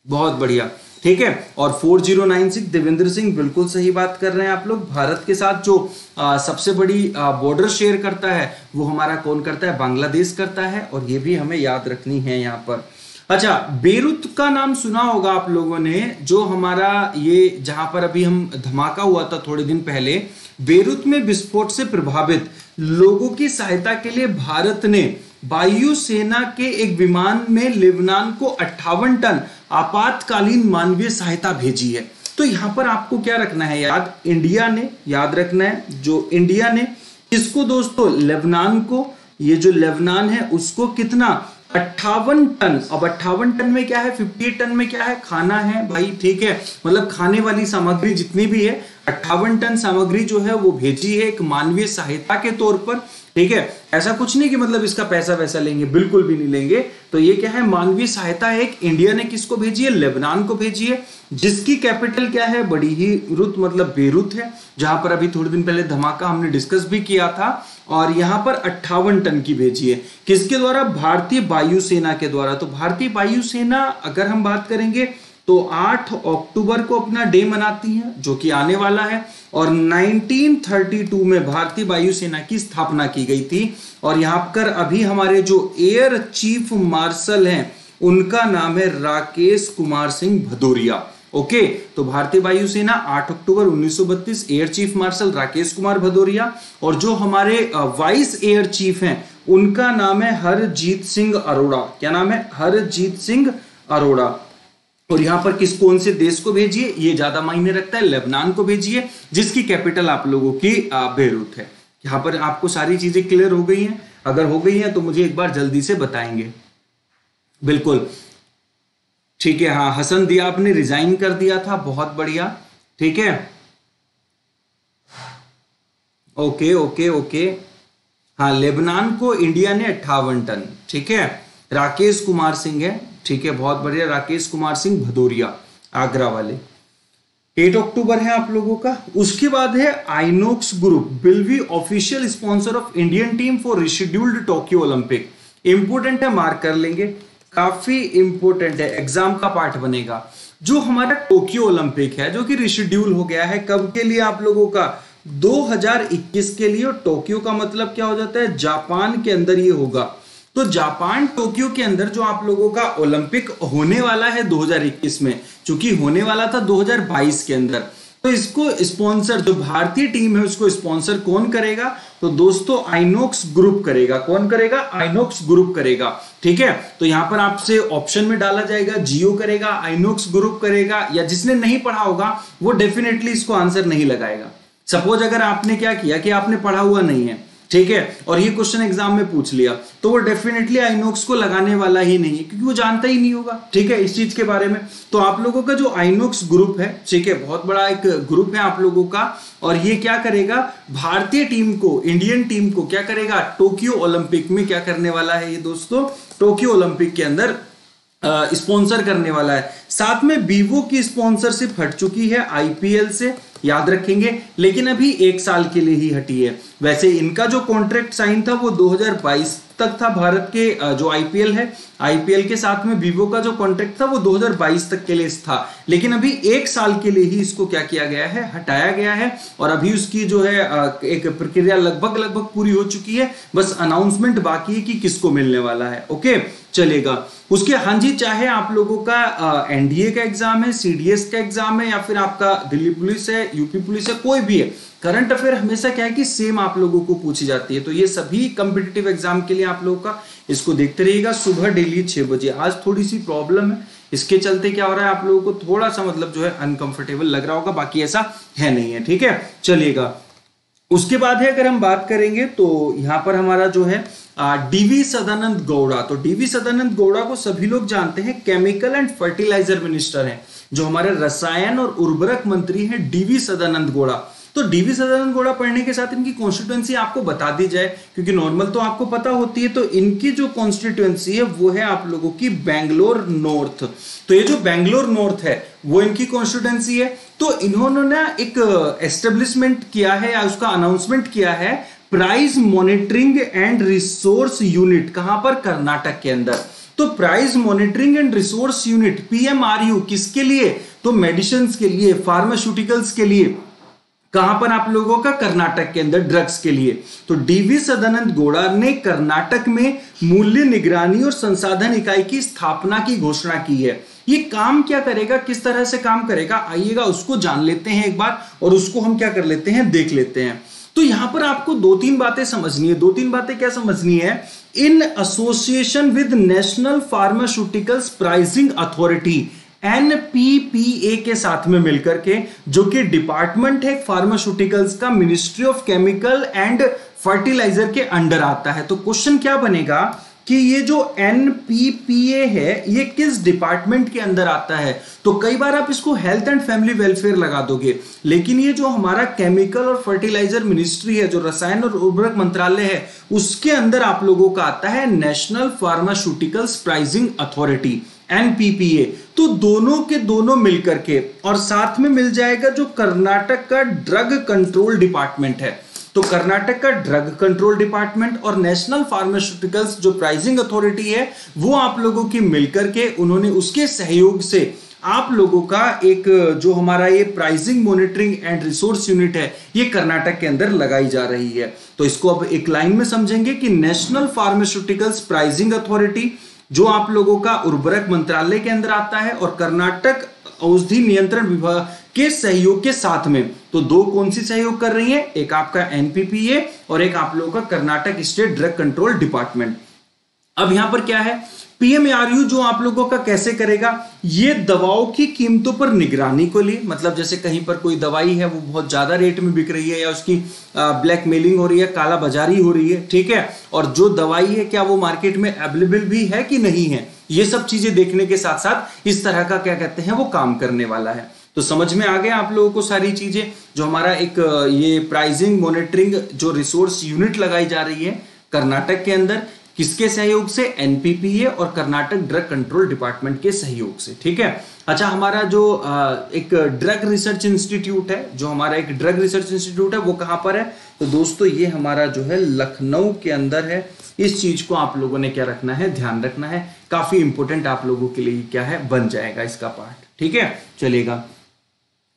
बहुत बढ़िया, ठीक है। और 4096 देवेंद्र सिंह बिल्कुल सही बात कर रहे हैं आप लोग। भारत के साथ जो सबसे बड़ी बॉर्डर शेयर करता है वो हमारा कौन करता है? बांग्लादेश करता है, और ये भी हमें याद रखनी है यहाँ पर। अच्छा, बेरूत का नाम सुना होगा आप लोगों ने, जो हमारा ये जहां पर अभी हम धमाका हुआ था थोड़े दिन पहले, बेरूत में विस्फोट से प्रभावित लोगों की सहायता के लिए भारत ने वायुसेना के एक विमान में लेबनान को 58 टन आपातकालीन मानवीय सहायता भेजी है। तो यहां पर आपको क्या रखना है याद? इंडिया ने याद रखना है, जो इंडिया ने किसको दोस्तों? लेबनान को। ये जो लेबनान है उसको कितना? 58 टन। अब 58 टन में क्या है? 58 टन में क्या है? खाना है भाई, ठीक है, मतलब खाने वाली सामग्री जितनी भी है 58 टन सामग्री जो है वो भेजी है एक मानवीय सहायता के तौर पर, ठीक है। ऐसा कुछ नहीं कि मतलब इसका पैसा वैसा लेंगे, बिल्कुल भी नहीं लेंगे। तो ये क्या है? मानवीय सहायता है एक। इंडिया ने किसको भेजी है? लेबनान को भेजी है, जिसकी कैपिटल क्या है? बड़ी ही रुत मतलब बेरूत है, जहां पर अभी थोड़े दिन पहले धमाका हमने डिस्कस भी किया था। और यहां पर 58 टन की भेजी है। किसके द्वारा? भारतीय वायुसेना के द्वारा। तो भारतीय वायुसेना अगर हम बात करेंगे तो 8 अक्टूबर को अपना डे मनाती है, जो कि आने वाला है। और 1932 में भारतीय वायुसेना की स्थापना की गई थी। और यहां पर अभी हमारे जो एयर चीफ मार्शल हैं उनका नाम है राकेश कुमार सिंह भदौरिया। ओके, तो भारतीय वायुसेना 8 अक्टूबर 1932, air chief marshal Rakesh Kumar Bhadauria. और जो हमारे वाइस एयर चीफ हैं उनका नाम है हरजीत सिंह अरोड़ा। क्या नाम है? हरजीत सिंह अरोड़ा। और यहां पर कौन से देश को भेजिए? ये ज्यादा मायने रखता है, लेबनान को भेजिए, जिसकी कैपिटल आप लोगों की बेरूत है। यहां पर आपको सारी चीजें क्लियर हो गई हैं? अगर हो गई हैं तो मुझे एक बार जल्दी से बताएंगे। बिल्कुल ठीक है। हाँ, हसन दियाब ने रिजाइन कर दिया था, बहुत बढ़िया, ठीक है। Okay okay okay. हाँ, लेबनान को इंडिया ने 58 टन, ठीक है। राकेश कुमार सिंह है, ठीक है, बहुत बढ़िया, राकेश कुमार सिंह भदौरिया, आगरा वाले। 8 अक्टूबर है आप लोगों का। उसके बाद है Inox group will be official sponsor of Indian team for rescheduled Tokyo Olympic. Important है, मार्क कर लेंगे, काफी इंपोर्टेंट है, एग्जाम का पार्ट बनेगा। जो हमारा टोक्यो ओलंपिक है जो कि रिशेड्यूल हो गया है, कब के लिए आप लोगों का? 2021 के लिए। टोक्यो का मतलब क्या हो जाता है? जापान के अंदर ये होगा। तो जापान टोक्यो के अंदर जो आप लोगों का ओलंपिक होने वाला है 2021 में, चूंकि होने वाला था 2022 के अंदर, तो इसको स्पॉन्सर जो भारतीय टीम है उसको स्पॉन्सर कौन करेगा? तो दोस्तों आइनॉक्स ग्रुप करेगा। कौन करेगा? आइनॉक्स ग्रुप करेगा। ठीक है, तो यहां पर आपसे ऑप्शन में डाला जाएगा, जियो करेगा, आइनॉक्स ग्रुप करेगा, या जिसने नहीं पढ़ा होगा वो डेफिनेटली इसको आंसर नहीं लगाएगा। सपोज अगर आपने क्या किया कि आपने पढ़ा हुआ नहीं है, ठीक है, और ये क्वेश्चन एग्जाम में पूछ लिया, तो वो डेफिनेटली आइनॉक्स को लगाने वाला ही नहीं है, क्योंकि वो जानता ही नहीं होगा, ठीक है, इस चीज के बारे में। तो आप लोगों का जो आइनॉक्स ग्रुप है, ठीक है, बहुत बड़ा एक ग्रुप है आप लोगों का, और ये क्या करेगा? भारतीय टीम को, इंडियन टीम को क्या करेगा? टोक्यो ओलंपिक में क्या करने वाला है ये दोस्तों? टोक्यो ओलंपिक के अंदर स्पॉन्सर करने वाला है। साथ में वीवो की स्पॉन्सरशिप हट चुकी है आईपीएल से, याद रखेंगे, लेकिन अभी 1 साल के लिए ही हटी है। वैसे इनका जो कॉन्ट्रैक्ट साइन था वो 2022 तक था। भारत के जो आईपीएल है, आईपीएल के साथ में वीवो का जो कॉन्ट्रैक्ट था वो 2022 तक के लिए था, लेकिन अभी 1 साल के लिए ही इसको क्या किया गया है? हटाया गया है। और अभी उसकी जो है एक प्रक्रिया लगभग पूरी हो चुकी है, बस अनाउंसमेंट बाकी है कि किसको मिलने वाला है। ओके, चलेगा। उसके हाँ जी, चाहे आप लोगों का एनडीए का एग्जाम है, सीडीएस का एग्जाम है, या फिर आपका दिल्ली पुलिस है, यूपी पुलिस है, कोई भी है, करंट अफेयर हमेशा क्या है कि सेम आप लोगों को पूछी जाती है। तो ये सभी कॉम्पिटिटिव एग्जाम के लिए आप लोगों का इसको देखते रहिएगा सुबह डेली 6 बजे। आज थोड़ी सी प्रॉब्लम है, इसके चलते क्या हो रहा है, आप लोगों को थोड़ा सा मतलब जो है अनकंफर्टेबल लग रहा होगा, बाकी ऐसा है नहीं है। ठीक है, चलिएगा। उसके बाद है अगर हम बात करेंगे तो यहां पर हमारा जो है डीवी सदानंद गौड़ा। तो डीवी सदानंद गौड़ा को सभी लोग जानते हैं, केमिकल एंड फर्टिलाइजर मिनिस्टर हैं, जो हमारे रसायन और उर्वरक मंत्री हैं डीवी सदानंद गौड़ा। तो डीवी सदानंद गौड़ा पढ़ने के साथ इनकी कॉन्स्टिट्यूएंसी आपको बता दी जाए, क्योंकि नॉर्मल तो आपको पता होती है। तो इनकी जो कॉन्स्टिट्यूएंसी है वो है आप लोगों की बेंगलोर नॉर्थ। तो ये जो बेंगलोर नॉर्थ है वो इनकी कॉन्स्टिट्यूएंसी है। तो इन्होंने ना एक एस्टेब्लिशमेंट किया है या उसका अनाउंसमेंट किया है, price monitoring and resource unit. कहां पर? कर्नाटक के अंदर। तो price monitoring and resource unit PMRU किसके लिए? तो मेडिसिन के लिए, फार्मास्यूटिकल्स के लिए। कहां पर? आप लोगों का कर्नाटक के अंदर, ड्रग्स के लिए। तो डीवी सदानंद गौड़ा ने कर्नाटक में मूल्य निगरानी और संसाधन इकाई की स्थापना की घोषणा की है। ये काम क्या करेगा, किस तरह से काम करेगा, आइएगा उसको जान लेते हैं एक बार, और उसको हम क्या कर लेते हैं, देख लेते हैं। तो यहां पर आपको 2-3 बातें समझनी है। 2-3 बातें क्या समझनी है? In association with national pharmaceuticals pricing authority, NPPA के साथ में मिलकर के, जो कि डिपार्टमेंट है फार्मास्यूटिकल्स का, ministry of chemical and fertiliser के अंडर आता है। तो क्वेश्चन क्या बनेगा कि ये जो एनपीपीए है ये किस डिपार्टमेंट के अंदर आता है? तो कई बार आप इसको हेल्थ एंड फैमिली वेलफेयर लगा दोगे, लेकिन ये जो हमारा केमिकल और फर्टिलाइजर मिनिस्ट्री है, जो रसायन और उर्वरक मंत्रालय है, उसके अंदर आप लोगों का आता है national pharmaceuticals pricing authority, NPPA. तो दोनों के दोनों मिलकर के, और साथ में मिल जाएगा जो कर्नाटक का ड्रग कंट्रोल डिपार्टमेंट है। तो कर्नाटक का ड्रग कंट्रोल डिपार्टमेंट और नेशनल फार्मास्यूटिकल्स जो प्राइसिंग अथॉरिटी है, वो आप लोगों की मिलकर के, उन्होंने उसके सहयोग से आप लोगों का एक जो हमारा ये pricing monitoring and resource unit है, ये कर्नाटक के अंदर लगाई जा रही है। तो इसको अब एक लाइन में समझेंगे कि नेशनल फार्मास्यूटिकल्स प्राइसिंग अथॉरिटी जो आप लोगों का उर्वरक मंत्रालय के अंदर आता है, और कर्नाटक औषधि नियंत्रण विभाग के सहयोग के साथ में। तो दो कौन सी सहयोग कर रही है? एक आपका एनपीपीए और एक आप लोगों का Karnataka state drug control department. अब यहां पर क्या है, पीएमआरयू जो आप लोगों का कैसे करेगा, ये दवाओं की कीमतों पर निगरानी को लिए, मतलब जैसे कहीं पर कोई दवाई है वो बहुत ज्यादा रेट में बिक रही है, या उसकी ब्लैक मेलिंग हो रही है, काला बाजारी हो रही है, ठीक है, और जो दवाई है क्या वो मार्केट में अवेलेबल भी है कि नहीं है, ये सब चीजें देखने के साथ साथ इस तरह का क्या कहते हैं वो काम करने वाला है। तो समझ में आ गया आप लोगों को सारी चीजें, जो हमारा एक ये प्राइसिंग मॉनिटरिंग जो रिसोर्स यूनिट लगाई जा रही है कर्नाटक के अंदर, किसके सहयोग से? एनपीपीए और कर्नाटक ड्रग कंट्रोल डिपार्टमेंट के सहयोग से, ठीक है। अच्छा, हमारा जो एक ड्रग रिसर्च इंस्टीट्यूट है, जो हमारा एक ड्रग रिसर्च इंस्टीट्यूट है, वो कहां पर है? तो दोस्तों ये हमारा जो है लखनऊ के अंदर है। इस चीज को आप लोगों ने क्या रखना है, ध्यान रखना है, काफी इंपोर्टेंट आप लोगों के लिए क्या है, बन जाएगा इसका पार्ट, ठीक है, चलेगा।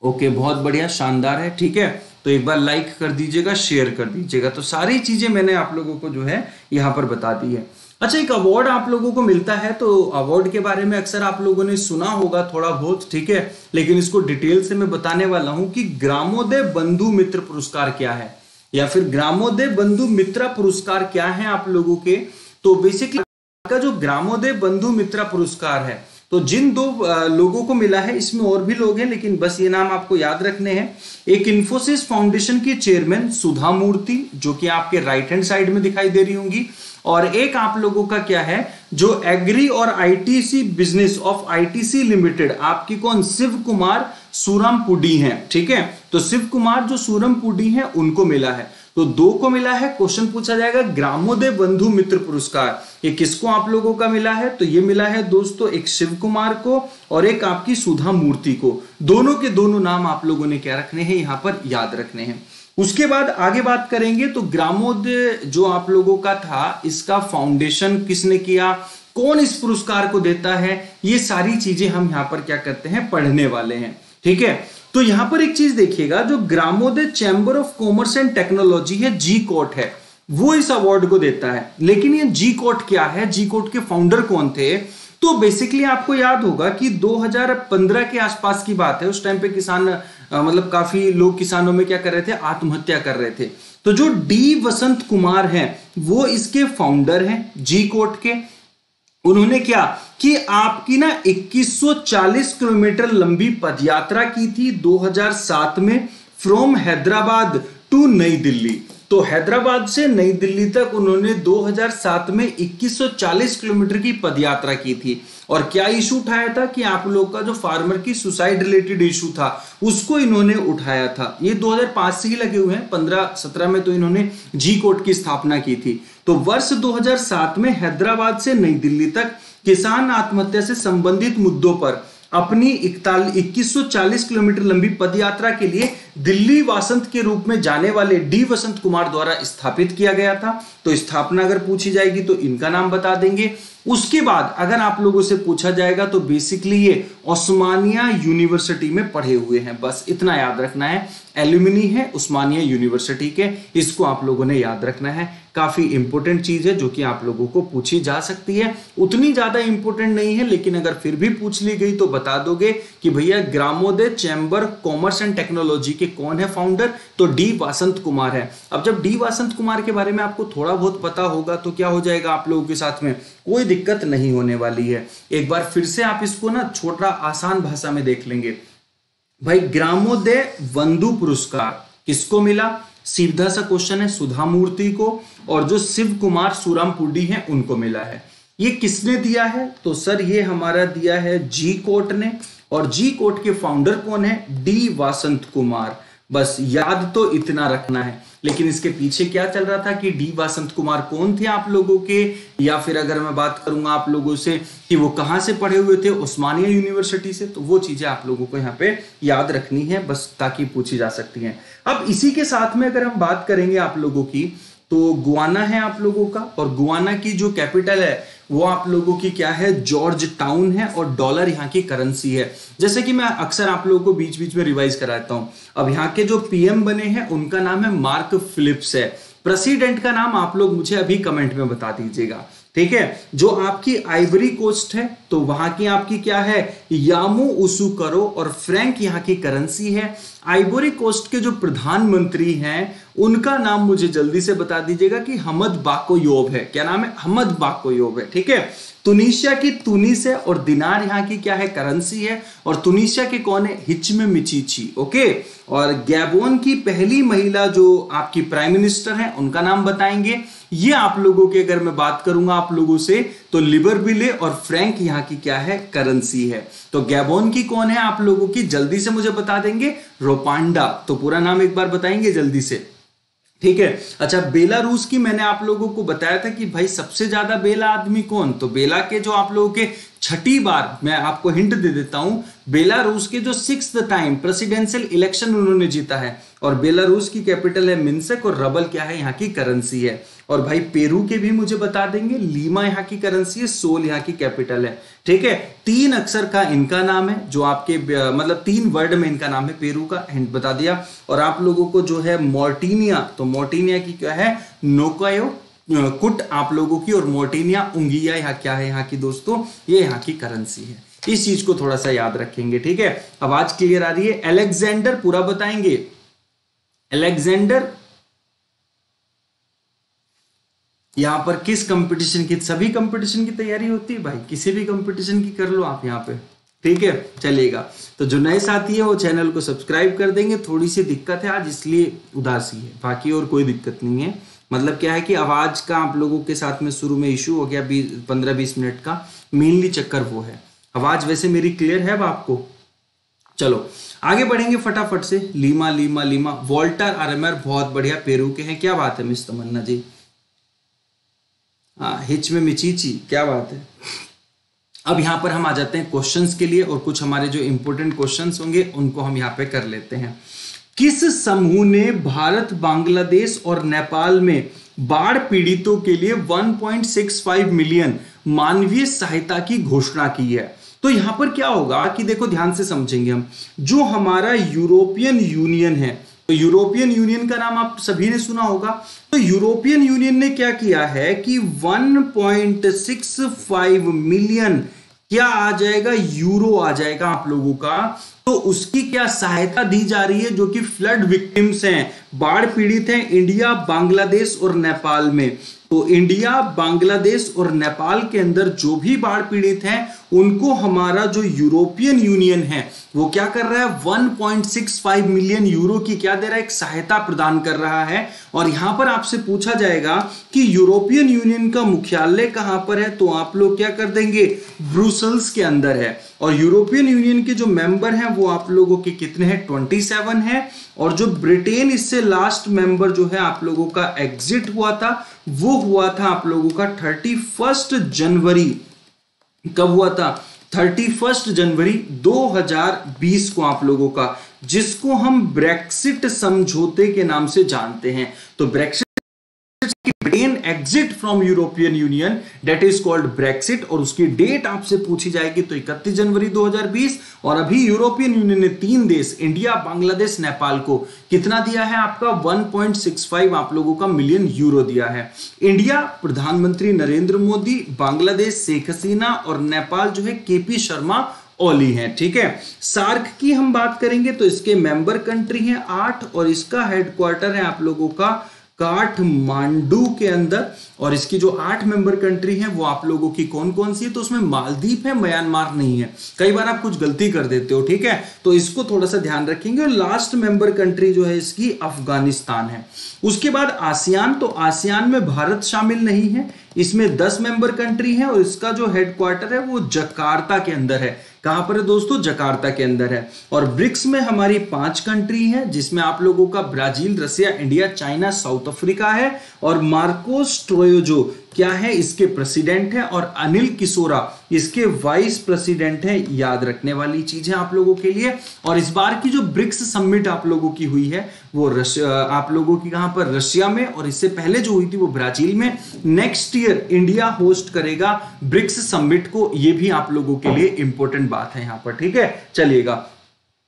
ओके, बहुत बढ़िया, शानदार है, ठीक है। तो एक बार लाइक कर दीजिएगा, शेयर कर दीजिएगा। तो सारी चीजें मैंने आप लोगों को जो है यहां पर बता दी है। अच्छा, एक अवार्ड आप लोगों को मिलता है, तो अवार्ड के बारे में अक्सर आप लोगों ने सुना होगा थोड़ा बहुत, ठीक है, लेकिन इसको डिटेल से मैं बताने वाला हूं कि ग्रामोदय बंधु मित्र पुरस्कार क्या है, या फिर ग्रामोदय बंधु मित्रा पुरस्कार क्या है आप लोगों के। तो बेसिकली का जो ग्रामोदय बंधु मित्रा पुरस्कार है, तो जिन दो लोगों को मिला है, इसमें और भी लोग हैं लेकिन बस ये नाम आपको याद रखने हैं। एक इंफोसिस फाउंडेशन की चेयरमैन सुधा मूर्ति, जो कि आपके राइट हैंड साइड में दिखाई दे रही होंगी, और एक आप लोगों का क्या है, जो एग्री और ITC business of ITC limited, आपकी कौन, शिव कुमार सूरमपुडी हैं, ठीक है। तो शिव कुमार जो सूरमपुडी हैं उनको मिला है, तो दो को मिला है। क्वेश्चन पूछा जाएगा ग्रामोदय बंधु मित्र पुरस्कार ये किसको आप लोगों का मिला है, तो ये मिला है दोस्तों एक शिव कुमार को और एक आपकी सुधा मूर्ति को। दोनों के दोनों नाम आप लोगों ने क्या रखने हैं, यहां पर याद रखने हैं। उसके बाद आगे बात करेंगे तो ग्रामोदय जो आप लोगों का था, इसका फाउंडेशन किसने किया, कौन इस पुरस्कार को देता है, ये सारी चीजें हम यहां पर क्या करते हैं, पढ़ने वाले हैं, ठीक है। तो यहां पर एक चीज देखिएगा, जो Gramodaya chamber of commerce and technology है, जी कोट है, वो इस अवार्ड को देता है। लेकिन ये जी कोट क्या है, जी कोट के फाउंडर कौन थे, तो बेसिकली आपको याद होगा कि 2015 के आसपास की बात है। उस टाइम पे किसान मतलब काफी लोग किसानों में क्या कर रहे थे, आत्महत्या कर रहे थे। तो जो डी वसंत कुमार हैं वो इसके फाउंडर हैं जी कोट के। उन्होंने क्या कि आपकी ना 2140 किलोमीटर लंबी पदयात्रा की थी 2007 में, फ्रॉम हैदराबाद टू नई दिल्ली। तो हैदराबाद से नई दिल्ली तक उन्होंने 2007 में 2140 किलोमीटर की पदयात्रा की थी। और क्या इशू उठाया था कि आप लोग का जो फार्मर की सुसाइड रिलेटेड इशू था उसको इन्होंने उठाया था। ये 2005 से ही लगे हुए हैं, 15-17 में तो इन्होंने जी कोट की स्थापना की थी। तो वर्ष 2007 में हैदराबाद से नई दिल्ली तक किसान आत्महत्या से संबंधित मुद्दों पर अपनी 2140 किलोमीटर लंबी पदयात्रा के लिए दिल्ली वासंत के रूप में जाने वाले डी वसंत कुमार द्वारा स्थापित किया गया था। तो स्थापना अगर पूछी जाएगी तो इनका नाम बता देंगे। उसके बाद अगर आप लोगों से पूछा जाएगा तो बेसिकली ये उस्मानिया यूनिवर्सिटी में पढ़े हुए हैं, बस इतना याद रखना है। एल्यूमिनी है उस्मानिया यूनिवर्सिटी के, इसको आप लोगों ने याद रखना है। काफी इंपॉर्टेंट चीज है जो कि आप लोगों को पूछी जा सकती है, उतनी ज्यादा इंपॉर्टेंट नहीं है, लेकिन अगर फिर भी पूछ ली गई तो बता दोगे कि भैया ग्रामोदय चैंबर कॉमर्स एंड टेक्नोलॉजी के कौन है फाउंडर, तो डी वासंत कुमार है। अब जब डी वासंत कुमार के बारे में आपको थोड़ा बहुत पता होगा तो क्या हो जाएगा, आप लोगों के साथ में कोई दिक्कत नहीं होने वाली है। एक बार फिर से आप इसको ना छोटा आसान भाषा में देख लेंगे। भाई ग्रामोदय बंधु पुरस्कार किसको मिला, सीधा सा क्वेश्चन है, सुधा मूर्ति को, और जो शिव कुमार सूरमपुडी हैं उनको मिला है। ये किसने दिया है, तो सर ये हमारा दिया है जी कोट ने, और जी कोट के फाउंडर कौन है, डी वासंत कुमार। बस याद तो इतना रखना है। लेकिन इसके पीछे क्या चल रहा था कि डी वासंत कुमार कौन थे आप लोगों के, या फिर अगर मैं बात करूंगा आप लोगों से कि वो कहां से पढ़े हुए थे, उस्मानिया यूनिवर्सिटी से, तो वो चीजें आप लोगों को यहाँ पे याद रखनी है बस, ताकि पूछी जा सकती हैं। अब इसी के साथ में अगर हम बात करेंगे आप लोगों की, तो गुआना है आप लोगों का, और गुआना की जो कैपिटल है वो आप लोगों की क्या है, जॉर्ज टाउन है, और डॉलर यहाँ की करेंसी है। जैसे कि मैं अक्सर आप लोगों को बीच बीच में रिवाइज कराता हूं। अब यहाँ के जो पीएम बने हैं उनका नाम है मार्क फिलिप्स है। प्रेसिडेंट का नाम आप लोग मुझे अभी कमेंट में बता दीजिएगा, ठीक है। जो आपकी आइवरी कोस्ट है तो वहां की आपकी क्या है, यामू उसू करो, और फ्रैंक यहाँ की करेंसी है। आइवरी कोस्ट के जो प्रधानमंत्री हैं उनका नाम मुझे जल्दी से बता दीजिएगा कि हमद बाकोयोब है। क्या नाम है, हमद बाकोयोब है, ठीक है। तुनिशिया की तुनिस है, और दिनार यहाँ की क्या है, करेंसी है, और तुनिशिया के कौन है, हिचमे मिचीची, ओके। और गैबोन की पहली महिला जो आपकी प्राइम मिनिस्टर है उनका नाम बताएंगे। ये आप लोगों की अगर मैं बात करूंगा आप लोगों से, तो लिबरविले और फ्रैंक यहाँ की क्या है, करेंसी है। तो गैबोन की कौन है आप लोगों की, जल्दी से मुझे बता देंगे, रोपांडा। तो पूरा नाम एक बार बताएंगे जल्दी से, ठीक है। अच्छा, बेलारूस की मैंने आप लोगों को बताया था कि भाई सबसे ज्यादा बेला आदमी कौन, तो बेला के जो आप लोगों के छठी बार, मैं आपको हिंट दे देता हूं, बेलारूस के जो 6th टाइम प्रेसिडेंशियल इलेक्शन उन्होंने जीता है, और बेलारूस की कैपिटल है मिन्स्क, और रबल क्या है, यहाँ की करेंसी है। और भाई पेरू के भी मुझे बता देंगे, लीमा यहाँ की करेंसी है, सोल यहाँ की कैपिटल है, ठीक है। 3 अक्षर का इनका नाम है, जो आपके मतलब 3 वर्ड में इनका नाम है। पेरू का हिंट बता दिया। और आप लोगों को जो है मोर्टिनिया, तो मोर्टिनिया की क्या है, नोकायो कुट आप लोगों की, और मोर्टिन या उंगिया यहाँ क्या है यहाँ की दोस्तों, ये यहाँ की करेंसी है। इस चीज को थोड़ा सा याद रखेंगे, ठीक है। आवाज क्लियर आ रही है? अलेक्जेंडर पूरा बताएंगे। अलेक्जेंडर यहां पर किस कंपटीशन की, सभी कंपटीशन की तैयारी होती है भाई, किसी भी कंपटीशन की कर लो आप यहाँ पे, ठीक है, चलेगा। तो जो नए साथी है वो चैनल को सब्सक्राइब कर देंगे। थोड़ी सी दिक्कत है आज इसलिए उदासी है, बाकी और कोई दिक्कत नहीं है। मतलब क्या है कि आवाज का आप लोगों के साथ में शुरू में इशू हो गया 15-20 मिनट का, मेनली चक्कर वो है। आवाज वैसे मेरी क्लियर है आपको? चलो आगे बढ़ेंगे फटाफट से। Lima Lima Lima, Walter armour बहुत बढ़िया, पेरू के हैं, क्या बात है मिस तमन्ना जी। हाँ, हिच में मिचीची, क्या बात है। अब यहां पर हम आ जाते हैं क्वेश्चंस के लिए, और कुछ हमारे जो इंपॉर्टेंट क्वेश्चंस होंगे उनको हम यहां पे कर लेते हैं। किस समूह ने भारत, बांग्लादेश और नेपाल में बाढ़ पीड़ितों के लिए 1.65 मिलियन मानवीय सहायता की घोषणा की है? तो यहां पर क्या होगा कि देखो ध्यान से समझेंगे हम, जो हमारा यूरोपियन यूनियन है, तो यूरोपियन यूनियन का नाम आप सभी ने सुना होगा। तो यूरोपियन यूनियन ने क्या किया है कि 1.65 मिलियन क्या आ जाएगा, यूरो आ जाएगा आप लोगों का। तो उसकी क्या सहायता दी जा रही है, जो कि फ्लड विक्टिम्स हैं, बाढ़ पीड़ित हैं इंडिया, बांग्लादेश और नेपाल में। तो इंडिया, बांग्लादेश और नेपाल के अंदर जो भी बाढ़ पीड़ित हैं उनको हमारा जो यूरोपियन यूनियन है वो क्या कर रहा है, 1.65 मिलियन यूरो की क्या दे रहा है, एक सहायता प्रदान कर रहा है। और यहां पर आपसे पूछा जाएगा कि यूरोपियन यूनियन का मुख्यालय कहां पर है, तो आप लोग क्या कर देंगे, ब्रुसेल्स के अंदर है। और यूरोपियन यूनियन के जो मेंबर हैं वो आप लोगों के कितने हैं, 27 है। और जो ब्रिटेन इससे लास्ट मेंबर जो है आप लोगों का एग्जिट हुआ था, वो हुआ था आप लोगों का 31 जनवरी, कब हुआ था, 31 जनवरी 2020 को आप लोगों का, जिसको हम ब्रेक्सिट समझौते के नाम से जानते हैं। तो Brexit Britain exit from European union, that is called Brexit. और उसकी डेट आपसे पूछी जाएगी तो 31 जनवरी 2020। और अभी यूरोपियन यूनियन ने 3 देश, इंडिया, बांग्लादेश, नेपाल को कितना दिया है आपका, 1.65 आप लोगों का मिलियन यूरो दिया है। इंडिया प्रधानमंत्री नरेंद्र मोदी, बांग्लादेश शेख हसीना, और नेपाल जो है केपी शर्मा ओली है, ठीक है। सार्क की हम बात करेंगे तो इसके मेंबर कंट्री हैं 8, और इसका हेडक्वार्टर है आप लोगों का काठमांडू के अंदर। और इसकी जो 8 मेंबर कंट्री हैं वो आप लोगों की कौन कौन सी है, तो उसमें मालदीव है, म्यांमार नहीं है। कई बार आप कुछ गलती कर देते हो, ठीक है, तो इसको थोड़ा सा ध्यान रखेंगे। और लास्ट मेंबर कंट्री जो है इसकी अफगानिस्तान है। उसके बाद आसियान, तो आसियान में भारत शामिल नहीं है, इसमें 10 मेंबर कंट्री है, और इसका जो हेडक्वार्टर है वो जकार्ता के अंदर है। कहां पर है दोस्तों, जकार्ता के अंदर है। और ब्रिक्स में हमारी 5 कंट्री है, जिसमें आप लोगों का ब्राजील, रसिया, इंडिया, चाइना, साउथ अफ्रीका है। और मार्कोस ट्रोयोजो क्या है, इसके प्रेसिडेंट है। और अनिल किशोरा इसके वाइस प्रेसिडेंट है। याद रखने वाली चीज है आप लोगों के लिए। और इस बार की जो ब्रिक्स समिट आप लोगों की हुई है वो आप लोगों की कहां पर, रशिया में। और इससे पहले जो हुई थी वो ब्राजील में। नेक्स्ट ईयर इंडिया होस्ट करेगा ब्रिक्स समिट को, ये भी आप लोगों के लिए इंपॉर्टेंट बात है यहां पर, ठीक है, चलिएगा।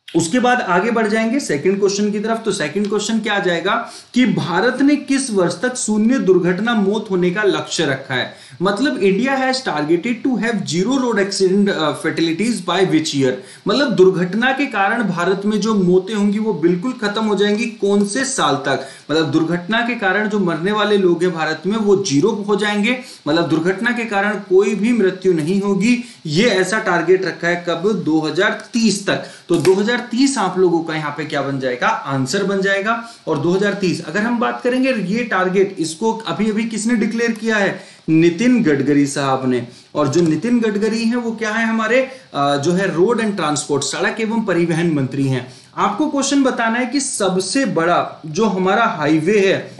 उसके बाद आगे बढ़ जाएंगे सेकंड क्वेश्चन की तरफ। तो सेकंड क्वेश्चन क्या आ जाएगा कि भारत ने किस वर्ष तक शून्य दुर्घटना मौत होने का लक्ष्य रखा है। मतलब India has targeted to have 0 road accident fatalities by which year. मतलब दुर्घटना के कारण भारत में जो मौतें होंगी वो बिल्कुल खत्म हो जाएंगी, कौन से साल तक। मतलब दुर्घटना के कारण जो मरने वाले लोग हैं भारत में वो 0 हो जाएंगे। मतलब दुर्घटना के कारण कोई भी मृत्यु नहीं होगी, ये ऐसा टारगेट रखा है कब, 2030 तक। तो 2030 आप लोगों का यहां पे क्या बन जाएगा, आंसर बन जाएगा। और 2030 अगर हम बात करेंगे ये टारगेट, इसको अभी अभी किसने डिक्लेयर किया है, नितिन गडकरी साहब ने। और जो नितिन गडकरी हैं वो क्या है, हमारे जो है रोड एंड ट्रांसपोर्ट, सड़क एवं परिवहन मंत्री हैं। आपको क्वेश्चन बताना है कि सबसे बड़ा जो हमारा हाईवे है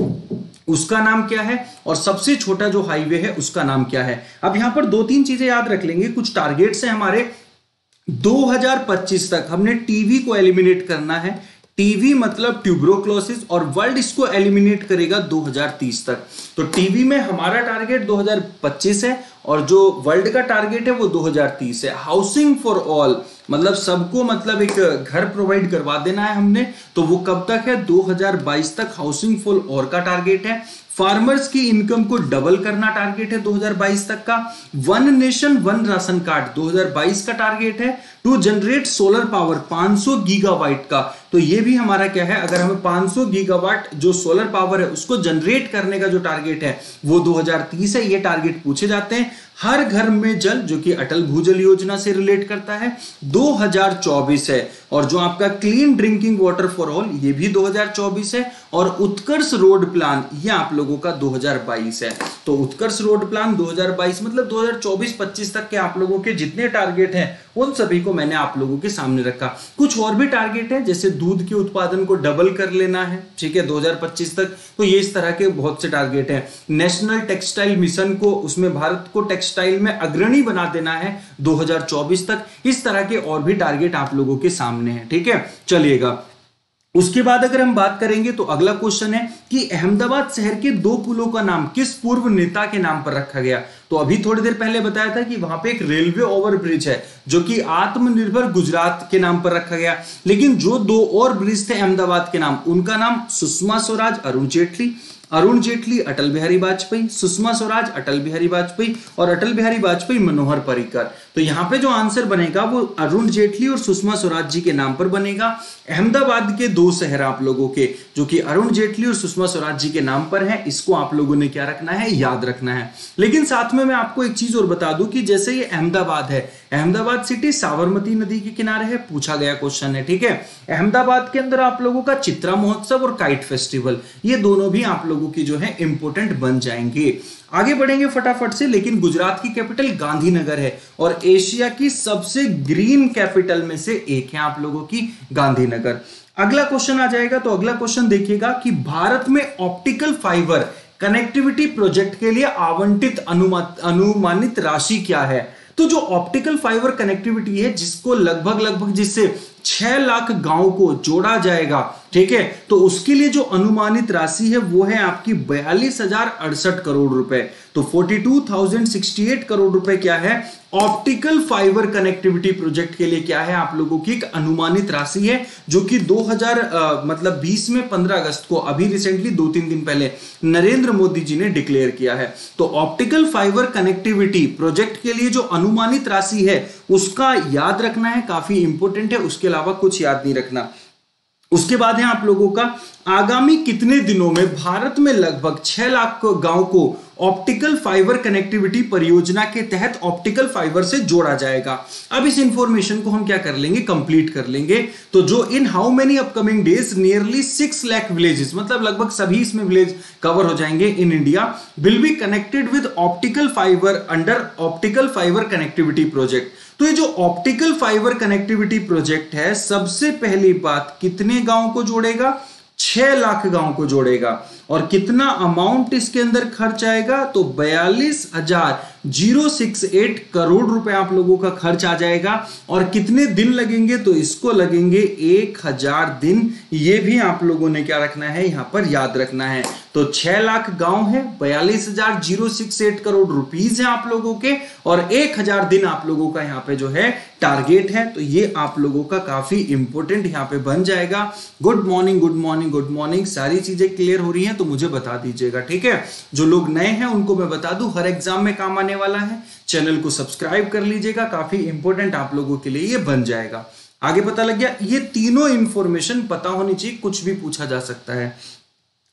उसका नाम क्या है, और सबसे छोटा जो हाईवे है उसका नाम क्या है। अब यहां पर 2-3 चीजें याद रख लेंगे। कुछ टारगेट्स हैं हमारे, 2025 तक हमने टीबी को एलिमिनेट करना है। टीबी मतलब ट्यूबरोक्लोसिस, और वर्ल्ड इसको एलिमिनेट करेगा 2030 तक। तो टीबी में हमारा टारगेट 2025 है, और जो वर्ल्ड का टारगेट है वो 2030 है। हाउसिंग फॉर ऑल मतलब सबको, मतलब एक घर प्रोवाइड करवा देना है हमने, तो वो कब तक है, 2022 तक हाउसिंग फॉर ऑल का टारगेट है। फार्मर्स की इनकम को डबल करना टारगेट है 2022 तक का। One nation one ration card 2022 का टारगेट है। To generate solar power 500 gigawatt का, तो ये भी हमारा क्या है, अगर हमें 500 गीगावाट जो सोलर पावर है उसको जनरेट करने का जो टारगेट है वो 2030 है। ये टारगेट पूछे जाते हैं। हर घर में जल, जो कि अटल भूजल योजना से रिलेट करता है, 2024 है। और जो आपका clean drinking water for all, ये भी 2024 है। और उत्कर्ष रोड प्लान, ये आप लोगों का 2022 है। तो उत्कर्ष रोड प्लान 2022 मतलब 2024-25 तक के आप लोगों के जितने टारगेट हैं उन सभी को मैंने आप लोगों के सामने रखा। कुछ और भी टारगेट है, जैसे दूध के उत्पादन को डबल कर लेना है, ठीक है, 2025 तक। तो ये इस तरह के बहुत से टारगेट हैं। नेशनल टेक्सटाइल मिशन को, उसमें भारत को टेक्सटाइल में अग्रणी बना देना है 2024 तक। इस तरह के और भी टारगेट आप लोगों के सामने हैं, ठीक है, चलिएगा। उसके बाद अगर हम बात करेंगे तो अगला क्वेश्चन है कि अहमदाबाद शहर के 2 पुलों का नाम किस पूर्व नेता के नाम पर रखा गया। तो अभी थोड़ी देर पहले बताया था कि वहां पे एक रेलवे ओवरब्रिज है जो कि आत्मनिर्भर गुजरात के नाम पर रखा गया, लेकिन जो 2 और ब्रिज थे अहमदाबाद के नाम, उनका नाम सुषमा स्वराज अरुण जेटली अटल बिहारी वाजपेयी, सुषमा स्वराज अटल बिहारी वाजपेयी और अटल बिहारी वाजपेयी मनोहर पर्रिकर। तो यहां पे जो आंसर बनेगा वो अरुण जेटली और सुषमा स्वराज जी के नाम पर बनेगा। अहमदाबाद के 2 शहर आप लोगों के, जो कि अरुण जेटली और सुषमा स्वराज जी के नाम पर है, इसको आप लोगों ने क्या रखना है, याद रखना है। लेकिन साथ में मैं आपको एक चीज और बता दूं कि जैसे ये अहमदाबाद है, अहमदाबाद सिटी साबरमती नदी के किनारे है, पूछा गया क्वेश्चन है, ठीक है। अहमदाबाद के अंदर आप लोगों का चित्रा महोत्सव और काइट फेस्टिवल, ये दोनों भी आप लोगों की जो है इंपॉर्टेंट बन जाएंगे। आगे बढ़ेंगे फटाफट से। लेकिन गुजरात की कैपिटल गांधीनगर है और एशिया की सबसे ग्रीन कैपिटल में से एक है आप लोगों की गांधीनगर। अगला क्वेश्चन आ जाएगा, तो अगला क्वेश्चन देखिएगा कि भारत में ऑप्टिकल फाइबर कनेक्टिविटी प्रोजेक्ट के लिए आवंटित अनुमानित राशि क्या है। तो जो ऑप्टिकल फाइबर कनेक्टिविटी है, जिसको लगभग जिससे 6 लाख गांव को जोड़ा जाएगा, ठीक है, तो उसके लिए जो अनुमानित राशि है वो है आपकी 42,068 करोड़ रुपए। तो 42,068 करोड़ रुपए क्या है, ऑप्टिकल फाइबर कनेक्टिविटी प्रोजेक्ट के लिए क्या है, आप लोगों की एक अनुमानित राशि है, जो कि 2020 में 15 अगस्त को, अभी रिसेंटली 2-3 दिन पहले नरेंद्र मोदी जी ने डिक्लेयर किया है। तो ऑप्टिकल फाइबर कनेक्टिविटी प्रोजेक्ट के लिए जो अनुमानित राशि है उसका याद रखना है, काफी इंपॉर्टेंट है, उसके अलावा कुछ याद नहीं रखना। उसके बाद है आप लोगों का, आगामी कितने दिनों में भारत में लगभग 6 लाख गांव को ऑप्टिकल फाइबर कनेक्टिविटी परियोजना के तहत ऑप्टिकल फाइबर से जोड़ा जाएगा। अब इस इंफॉर्मेशन को हम क्या कर लेंगे, कंप्लीट कर लेंगे। तो जो in how many upcoming days nearly 6 lakh villages, मतलब लगभग सभी इसमें विलेज कवर हो जाएंगे in India, will be connected with optical fibre under optical fibre connectivity project. तो ये जो ऑप्टिकल फाइबर कनेक्टिविटी प्रोजेक्ट है, सबसे पहली बात कितने गांव को जोड़ेगा, 6 लाख गांव को जोड़ेगा। और कितना अमाउंट इसके अंदर खर्च आएगा, तो 42,068 करोड़ रुपए आप लोगों का खर्च आ जाएगा। और कितने दिन लगेंगे, तो इसको लगेंगे 1000 दिन। ये भी आप लोगों ने क्या रखना है, यहां पर याद रखना है। तो 6 लाख गांव है, 42,068 करोड़ रुपीस है आप लोगों के, और 1000 दिन आप लोगों का यहां पे जो है टारगेट है। तो ये आप लोगों का काफी इंपॉर्टेंट यहां पे बन जाएगा। Good morning good morning good morning, सारी चीजें क्लियर हो रही हैं तो मुझे बता दीजिएगा, ठीक है। जो लोग नए हैं उनको मैं बता दूं, हर एग्जाम में काम आने वाला है, चैनल को सब्सक्राइब कर लीजिएगा, काफी इंपॉर्टेंट आप लोगों के लिए ये बन जाएगा। आगे पता लग गया, ये तीनों इंफॉर्मेशन पता होनी चाहिए, कुछ भी पूछा जा सकता है।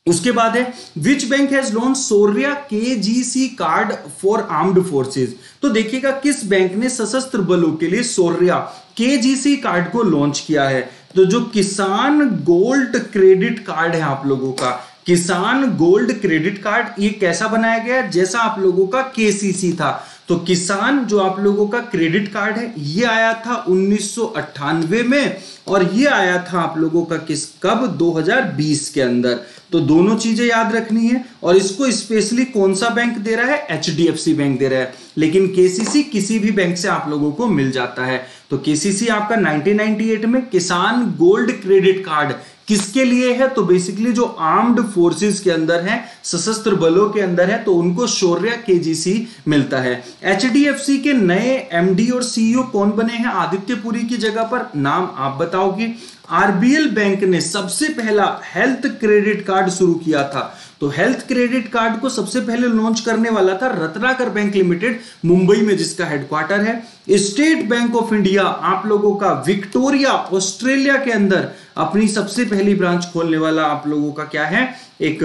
उसके बाद है, which bank has launch Shaurya KGC card for armed forces. तो देखिएगा किस बैंक ने सशस्त्र बलों के लिए शौर्य KGC कार्ड को लॉन्च किया है। तो जो किसान गोल्ड क्रेडिट कार्ड है आप लोगों का, किसान गोल्ड क्रेडिट कार्ड, ये कैसा बनाया गया, जैसा आप लोगों का KCC था। तो किसान जो आप लोगों का क्रेडिट कार्ड है, ये आया था 1998 में, और ये आया था आप लोगों का कब, 2020 के अंदर। तो दोनों चीजें याद रखनी है। और इसको स्पेशली कौन सा बैंक दे रहा है, HDFC बैंक दे रहा है, लेकिन KCC किसी भी बैंक से आप लोगों को मिल जाता है। तो KCC आपका 1998 में किसान गोल्ड क्रेडिट कार्ड किसके लिए है, तो बेसिकली जो आर्म्ड फोर्सेस के अंदर है, सशस्त्र बलों के अंदर है, तो उनको शौर्य KGC मिलता है। HDFC के नए MD और CEO कौन बने हैं आदित्य पुरी की जगह पर, नाम आप बताओगे। आरबीएल बैंक ने सबसे पहला हेल्थ क्रेडिट कार्ड शुरू किया था। तो हेल्थ क्रेडिट कार्ड को सबसे पहले लॉन्च करने वाला था रत्नाकर बैंक लिमिटेड, मुंबई में, जिसका हेडक्वार्टर है। स्टेट बैंक ऑफ इंडिया आप लोगों का विक्टोरिया ऑस्ट्रेलिया के अंदर अपनी सबसे पहली ब्रांच खोलने वाला आप लोगों का क्या है, एक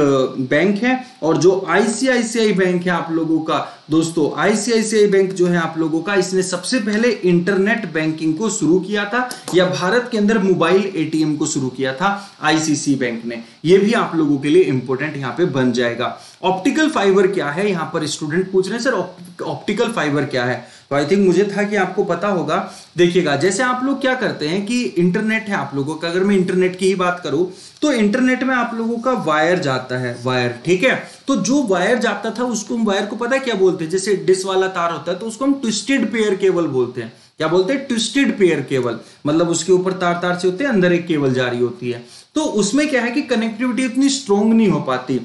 बैंक है। और जो आईसीआईसीआई बैंक है आप लोगों का दोस्तों, आईसीआईसीआई बैंक जो है आप लोगों का, इसने सबसे पहले इंटरनेट बैंकिंग को शुरू किया था, या भारत के अंदर मोबाइल एटीएम को शुरू किया था आईसीसी बैंक ने। ये भी आप लोगों के लिए इंपॉर्टेंट यहां पे बन जाएगा। ऑप्टिकल फाइबर क्या है, यहां पर स्टूडेंट पूछ रहे हैं सर ऑप्टिकल फाइबर क्या है, तो आई थिंक मुझे था कि आपको पता होगा। देखिएगा, जैसे आप लोग क्या करते हैं कि इंटरनेट है आप लोगों का, अगर मैं इंटरनेट की ही बात करूं तो इंटरनेट में आप लोगों का वायर जाता है, वायर, ठीक है। तो जो वायर जाता था उसको हम वायर को पता है क्या बोलते हैं, जैसे डिश वाला तार होता है तो उसको हम ट्विस्टेड पेयर केबल बोलते हैं। क्या बोलते हैं? ट्विस्टेड पेयर केबल, मतलब उसके ऊपर तार तार से होते हैं, अंदर एक केबल जा रही होती है। तो उसमें क्या है कि कनेक्टिविटी इतनी स्ट्रोंग नहीं हो पाती,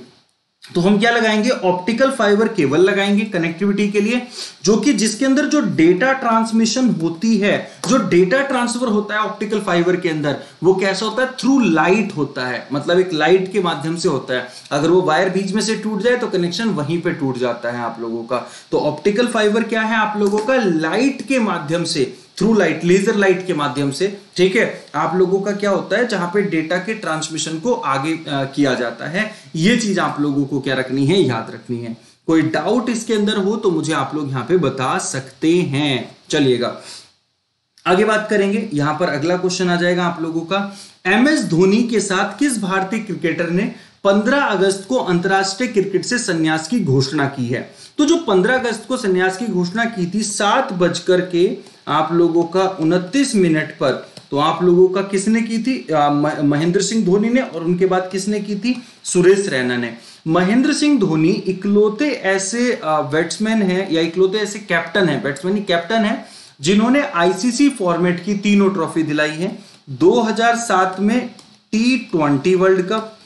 तो हम क्या लगाएंगे, ऑप्टिकल फाइबर केबल लगाएंगे कनेक्टिविटी के लिए, जो कि जिसके अंदर जो डेटा ट्रांसमिशन होती है, जो डेटा ट्रांसफर होता है ऑप्टिकल फाइबर के अंदर, वो कैसा होता है, थ्रू लाइट होता है, मतलब एक लाइट के माध्यम से होता है। अगर वो वायर बीच में से टूट जाए तो कनेक्शन वहीं पे टूट जाता है आप लोगों का। तो ऑप्टिकल फाइबर क्या है आप लोगों का, लाइट के माध्यम से, थ्रू लाइट, लेजर लाइट के माध्यम से, ठीक है, आप लोगों का क्या होता है, जहां पे डेटा के ट्रांसमिशन को आगे किया जाता है। ये चीज आप लोगों को क्या रखनी है, याद रखनी है। कोई डाउट इसके अंदर हो तो मुझे आप लोग यहां पे बता सकते हैं। चलिएगा आगे बात करेंगे। यहां पर अगला क्वेश्चन आ जाएगा आप लोगों का, एमएस धोनी के साथ किस भारतीय क्रिकेटर ने 15 अगस्त को अंतरराष्ट्रीय क्रिकेट से संन्यास की घोषणा की है। तो जो 15 अगस्त को संन्यास की घोषणा की थी 7:29 आप लोगों का 29 मिनट पर, तो आप लोगों का किसने की थी, महेंद्र सिंह धोनी ने, और उनके बाद किसने की थी, सुरेश रैना ने। महेंद्र सिंह धोनी इकलौते ऐसे बैट्समैन है, या इकलौते ऐसे कैप्टन है, बैट्समैन ही कैप्टन है, जिन्होंने आईसीसी फॉर्मेट की तीनों ट्रॉफी दिलाई है। 2007 में T20 वर्ल्ड कप,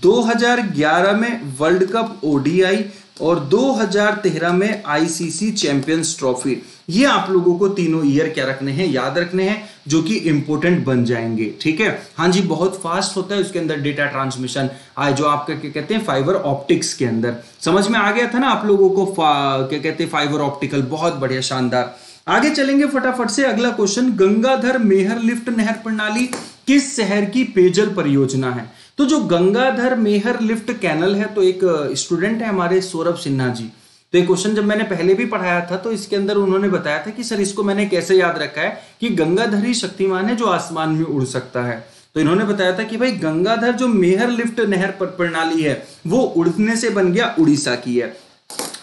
2011 में वर्ल्ड कप ओडीआई, और 2013 में आईसीसी चैंपियंस ट्रॉफी। ये आप लोगों को तीनों ईयर क्या रखने हैं, याद रखने हैं, जो कि इंपॉर्टेंट बन जाएंगे, ठीक है। हाँ जी, बहुत फास्ट होता है उसके अंदर डेटा ट्रांसमिशन, जो आपका क्या कहते हैं, फाइबर ऑप्टिक्स के अंदर। समझ में आ गया था ना आप लोगों को, क्या कहते हैं, फाइबर ऑप्टिकल, बहुत बढ़िया, शानदार। आगे चलेंगे फटाफट से। अगला क्वेश्चन, गंगाधर मेहर लिफ्ट नहर प्रणाली किस शहर की पेयजल परियोजना है। तो जो गंगाधर मेहर लिफ्ट कैनल है, तो एक स्टूडेंट है हमारे सौरभ सिन्हा जी, तो ये क्वेश्चन जब मैंने पहले भी पढ़ाया था तो इसके अंदर उन्होंने बताया था कि सर इसको मैंने कैसे याद रखा है कि गंगाधर ही शक्तिमान है जो आसमान में उड़ सकता है। तो इन्होंने बताया था कि भाई गंगाधर जो मेहर लिफ्ट नहर प्रणाली है वो उड़ने से बन गया, उड़ीसा की है।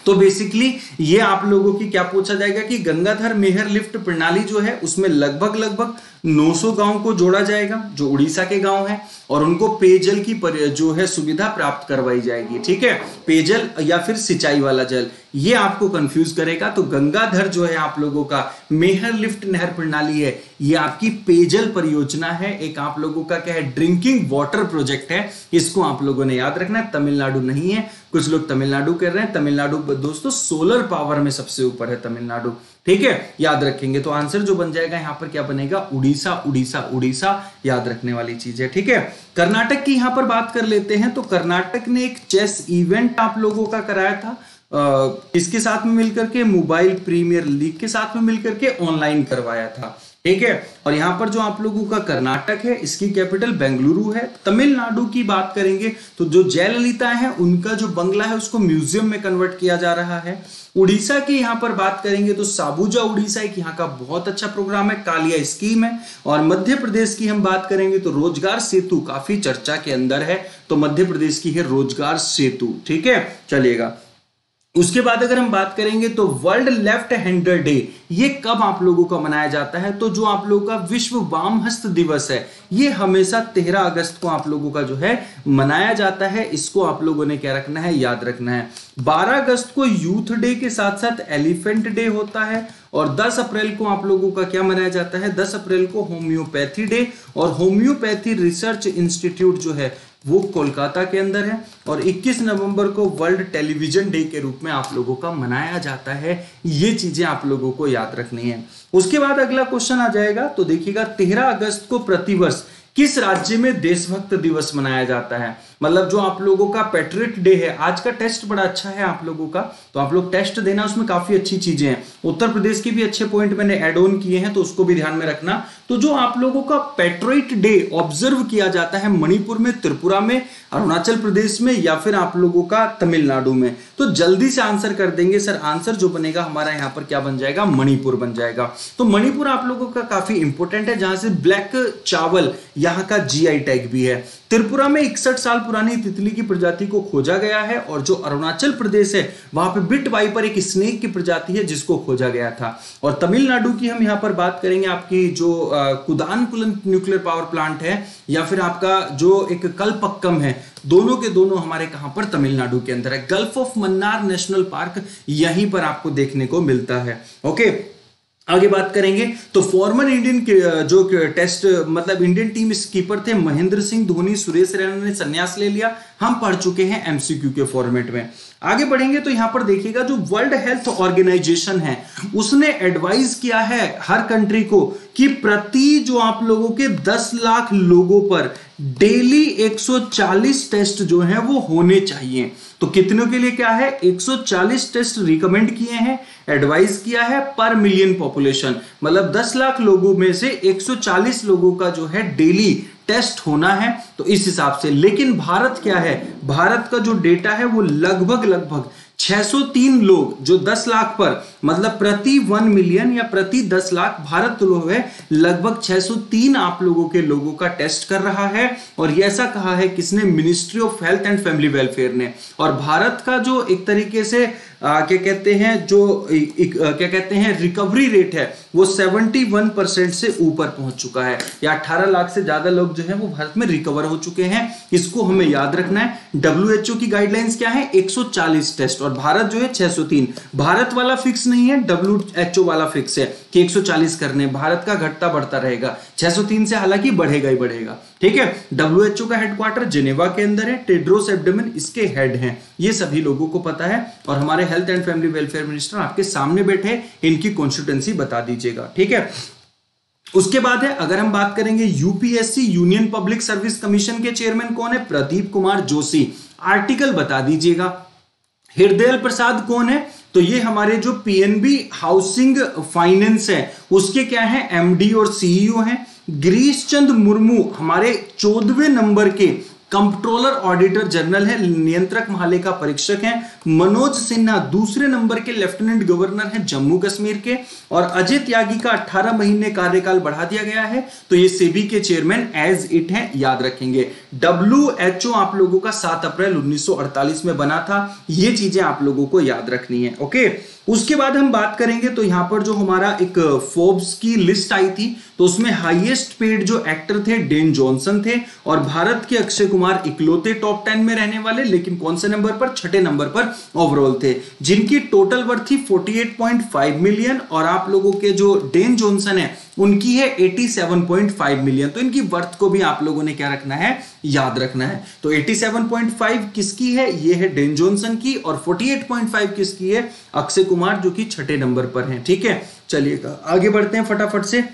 तो बेसिकली ये आप लोगों की क्या पूछा जाएगा कि गंगाधर मेहर लिफ्ट प्रणाली जो है उसमें लगभग 900 गांव को जोड़ा जाएगा जो उड़ीसा के गांव हैं, और उनको पेयजल की जो है सुविधा प्राप्त करवाई जाएगी, ठीक है, पेयजल या फिर सिंचाई वाला जल, ये आपको कंफ्यूज करेगा। तो गंगाधर जो है आप लोगों का मेहर लिफ्ट नहर प्रणाली है, ये आपकी पेयजल परियोजना है, एक आप लोगों का क्या है, ड्रिंकिंग वाटर प्रोजेक्ट है। इसको आप लोगों ने याद रखना है। तमिलनाडु नहीं है, कुछ लोग तमिलनाडु कर रहे हैं, तमिलनाडु दोस्तों सोलर पावर में सबसे ऊपर है तमिलनाडु, ठीक है, याद रखेंगे। तो आंसर जो बन जाएगा यहाँ पर क्या बनेगा, उड़ीसा, उड़ीसा, उड़ीसा, याद रखने वाली चीज है, ठीक है। कर्नाटक की यहाँ पर बात कर लेते हैं। तो कर्नाटक ने एक चेस इवेंट आप लोगों का कराया था, इसके साथ में मिलकर के, मोबाइल प्रीमियर लीग के साथ में मिलकर के ऑनलाइन करवाया था, ठीक है। और यहाँ पर जो आप लोगों का कर्नाटक है, इसकी कैपिटल बेंगलुरु है। तमिलनाडु की बात करेंगे तो जो जयललिता है उनका जो बंगला है उसको म्यूजियम में कन्वर्ट किया जा रहा है। उड़ीसा की यहाँ पर बात करेंगे तो साबुजा उड़ीसा एक यहाँ का बहुत अच्छा प्रोग्राम है, कालिया स्कीम है। और मध्य प्रदेश की हम बात करेंगे तो रोजगार सेतु काफी चर्चा के अंदर है, तो मध्य प्रदेश की है रोजगार सेतु, ठीक है, चलिएगा। उसके बाद अगर हम बात करेंगे तो वर्ल्ड लेफ्ट हैंडर डे ये कब आप लोगों का मनाया जाता है। तो जो आप लोगों का विश्व वाम हस्त दिवस है ये हमेशा 13 अगस्त को आप लोगों का जो है मनाया जाता है। इसको आप लोगों ने क्या रखना है, याद रखना है। 12 अगस्त को यूथ डे के साथ साथ एलिफेंट डे होता है। और 10 अप्रैल को आप लोगों का क्या मनाया जाता है, 10 अप्रैल को होम्योपैथी डे। और होम्योपैथी रिसर्च इंस्टीट्यूट जो है वो कोलकाता के अंदर है। और 21 नवंबर को वर्ल्ड टेलीविजन डे के रूप में आप लोगों का मनाया जाता है। ये चीजें आप लोगों को याद रखनी है। उसके बाद अगला क्वेश्चन आ जाएगा, तो देखिएगा 13 अगस्त को प्रतिवर्ष किस राज्य में देशभक्त दिवस मनाया जाता है? मतलब जो आप लोगों का पैट्रियट डे है, आज का टेस्ट बड़ा अच्छा है आप लोगों का, तो आप लोग टेस्ट देना, उसमें काफी अच्छी चीजें हैं। उत्तर प्रदेश के भी अच्छे पॉइंट मैंने ऐड ऑन किए हैं, तो उसको भी ध्यान में रखना। तो जो आप लोगों का पैट्रियट डे ऑब्जर्व किया जाता है मणिपुर में, त्रिपुरा में, अरुणाचल प्रदेश में, या फिर आप लोगों का तमिलनाडु में, तो जल्दी से आंसर कर देंगे सर। आंसर जो बनेगा हमारा यहाँ पर क्या बन जाएगा? मणिपुर बन जाएगा। तो मणिपुर आप लोगों का काफी इंपॉर्टेंट है, जहां से ब्लैक चावल यहाँ का जीआई टैग भी है। त्रिपुरा में 61 साल पुरानी तितली की प्रजाति को खोजा गया है, और जो अरुणाचल प्रदेश है वहां पे बिट वाइपर एक स्नेक की प्रजाति है जिसको खोजा गया था। और तमिलनाडु की हम यहाँ पर बात करेंगे, आपकी जो कुदानकुलम न्यूक्लियर पावर प्लांट है, या फिर आपका जो एक कलपक्कम है, दोनों के दोनों हमारे कहां पर? तमिलनाडु के अंदर है। Gulf of Mannar national park यहीं पर आपको देखने को मिलता है। ओके, आगे बात करेंगे तो फॉर्मर इंडियन जो टेस्ट मतलब इंडियन टीम स्कीपर थे महेंद्र सिंह धोनी, सुरेश रैना ने संन्यास ले लिया। हम पढ़ चुके हैं एमसीक्यू के फॉर्मेट में। आगे बढ़ेंगे तो यहां पर देखिएगा, जो वर्ल्ड हेल्थ ऑर्गेनाइजेशन है उसने एडवाइज किया है हर कंट्री को कि प्रति जो आप लोगों के 10 लाख लोगों पर डेली 140 टेस्ट जो है वो होने चाहिए। तो कितनों के लिए क्या है? 140 टेस्ट रिकमेंड किए हैं, एडवाइज किया है पर मिलियन पॉपुलेशन, मतलब 10 लाख लोगों में से 140 लोगों का जो है डेली टेस्ट होना है। तो इस हिसाब से, लेकिन भारत क्या है? भारत का जो डेटा है वो लगभग 603 लोग, जो 10 लाख पर मतलब प्रति 1 मिलियन या प्रति 10 लाख भारत लोग है, लगभग 603 आप लोगों के लोगों का टेस्ट कर रहा है। और ये ऐसा कहा है किसने? Ministry of health and family welfare ने। और भारत का जो एक तरीके से क्या कहते हैं, जो क्या कहते हैं रिकवरी रेट है वो 71% से ऊपर पहुंच चुका है, या 18 लाख से ज्यादा लोग जो है वो भारत में रिकवर हो चुके हैं। इसको हमें याद रखना है। WHO की गाइडलाइंस क्या है? 140 टेस्ट, और भारत जो है 603। भारत वाला फिक्स नहीं है, WHO वाला फिक्स है कि 140 करने। भारत का घटता बढ़ता रहेगा, 603 से हालांकि बढ़ेगा ही बढ़ेगा। ठीक है, WHO का हेडक्वार्टर जिनेवा के अंदर है, टेड्रोस एब्डोमेन इसके हेड हैं, ये सभी लोगों को पता है। और हमारे health and family welfare minister आपके सामने बैठे, इनकी कॉन्स्टिट्यूएंसी बता दीजिएगा। ठीक है, उसके बाद है, अगर हम बात करेंगे UPSC union public service commission के चेयरमैन कौन है? प्रदीप कुमार जोशी। आर्टिकल बता दीजिएगा। हृदय प्रसाद कौन है? तो ये हमारे जो पीएनबी हाउसिंग फाइनेंस है उसके क्या है? एमडी और सीईओ हैं। गिरीश चंद मुर्मू हमारे 14वें नंबर के कंट्रोलर ऑडिटर जनरल है, नियंत्रक महालेखा परीक्षक हैं। मनोज सिन्हा दूसरे नंबर के लेफ्टिनेंट गवर्नर हैं जम्मू कश्मीर के। और अजय त्यागी का 18 महीने कार्यकाल बढ़ा दिया गया है, तो ये सेबी के चेयरमैन एज इट है, याद रखेंगे। WHO आप लोगों का 7 अप्रैल 1948 में बना था, ये चीजें आप लोगों को याद रखनी है। ओके, उसके बाद हम बात करेंगे तो यहां पर जो हमारा एक फोर्ब्स की लिस्ट आई थी, तो उसमें हाईएस्ट पेड जो एक्टर थे डेन जॉनसन थे, और भारत के अक्षय कुमार इकलौते टॉप 10 में रहने वाले, लेकिन कौन से नंबर पर? 6ठे नंबर पर ओवरऑल थे, जिनकी टोटल वर्थ थी 48.5 मिलियन। और आप लोगों के जो डेन जॉनसन है उनकी है 87.5 मिलियन। तो इनकी वर्थ को भी आप लोगों ने क्या रखना है? याद रखना है। तो 87.5 किसकी है? ये है डेन जॉनसन की, और 48.5 किसकी है? अक्षय कुमार, जो कि 6ठे नंबर पर हैं। ठीक है, चलिएगा आगे बढ़ते हैं फटाफट से।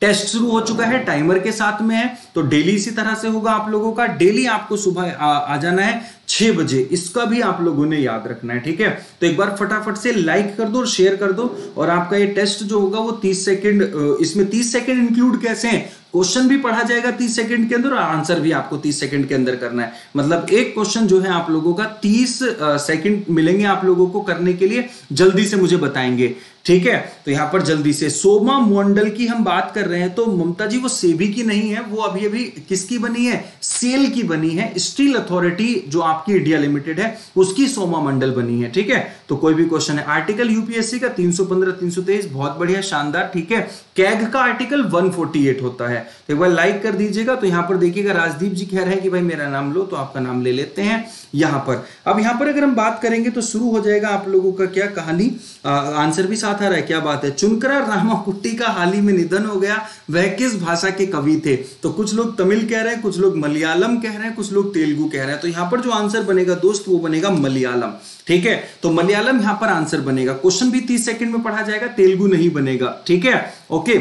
टेस्ट शुरू हो चुका है, टाइमर के साथ में है, तो डेली इसी तरह से होगा आप लोगों का। डेली आपको सुबह आ जाना है 6 बजे, इसका भी आप लोगों ने याद रखना है। ठीक है, तो एक बार फटाफट से लाइक कर दो और शेयर कर दो। और आपका ये टेस्ट जो होगा वो 30 सेकंड, इसमें 30 सेकंड इंक्लूड कैसे हैं? क्वेश्चन भी पढ़ा जाएगा 30 सेकंड के अंदर, और आंसर भी आपको 30 सेकंड के अंदर करना है। मतलब एक क्वेश्चन जो है आप लोगों का 30 सेकंड मिलेंगे आप लोगों को करने के लिए, जल्दी से मुझे बताएंगे। ठीक है, तो यहां पर जल्दी से सोमा मंडल की हम बात कर रहे हैं, तो ममता जी वो सेबी की नहीं है, वो अभी अभी किसकी बनी है? सेल की बनी है। स्टील अथॉरिटी जो आपकी इंडिया लिमिटेड है उसकी सोमा मंडल बनी है। ठीक है, तो कोई भी क्वेश्चन है। आर्टिकल यूपीएससी का 315, 323 बहुत बढ़िया, शानदार। ठीक है, कैग का आर्टिकल 148 होता है। तो एक बार लाइक कर दीजिएगा। तो यहां पर देखिएगा राजदीप जी कह रहे हैं कि भाई मेरा नाम लो, तो आपका नाम ले लेते हैं यहां पर। अब यहां पर अगर हम बात करेंगे तो शुरू हो जाएगा आप लोगों का क्या कहानी, आंसर भी साथ आ रहा है, क्या बात है। चुनकरा रामाकुट्टी का हाल ही में निधन हो गया, वह किस भाषा के कवि थे? तो कुछ लोग तमिल कह रहे हैं, कुछ लोग मलयालम कह रहे हैं, कुछ लोग तेलुगु कह रहे हैं। तो यहां पर जो आंसर बनेगा दोस्त वो बनेगा मलयालम। ठीक है, तो मलयालम यहां पर आंसर बनेगा। क्वेश्चन भी 30 सेकंड में पढ़ा जाएगा, तेलुगु नहीं बनेगा। ठीक है, ओके।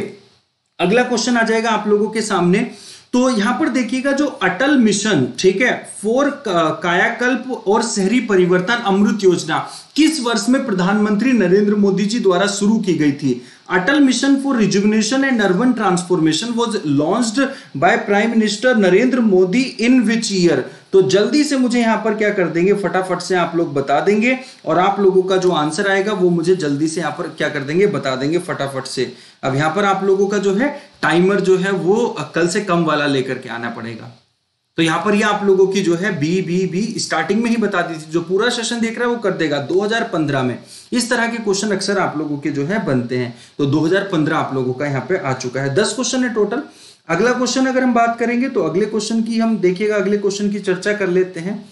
अगला क्वेश्चन आ जाएगा आप लोगों के सामने, तो यहां पर देखिएगा जो अटल मिशन, ठीक है, फॉर कायाकल्प और शहरी परिवर्तन अमृत योजना किस वर्ष में प्रधानमंत्री नरेंद्र मोदी जी द्वारा शुरू की गई थी? Atal mission for rejuvenation and urban transformation was launched by prime minister Narendra Modi in which year? तो जल्दी से मुझे यहां पर क्या कर देंगे, फटाफट से आप लोग बता देंगे और आप लोगों का जो आंसर आएगा वो मुझे जल्दी से यहां पर क्या कर देंगे, बता देंगे फटाफट से। अब यहां पर आप लोगों का जो है टाइमर जो है वो कल से कम वाला लेकर के आना पड़ेगा। तो यहां पर ये आप लोगों की जो है बी स्टार्टिंग में ही बता दी थी, जो पूरा सेशन देख रहा है वो कर देगा। 2015 में इस तरह के क्वेश्चन अक्सर आप लोगों के जो है बनते हैं, तो 2015 आप लोगों का यहाँ पे आ चुका है। 10 क्वेश्चन है टोटल। अगला क्वेश्चन अगर हम बात करेंगे तो अगले क्वेश्चन की हम देखिएगा, अगले क्वेश्चन की चर्चा कर लेते हैं।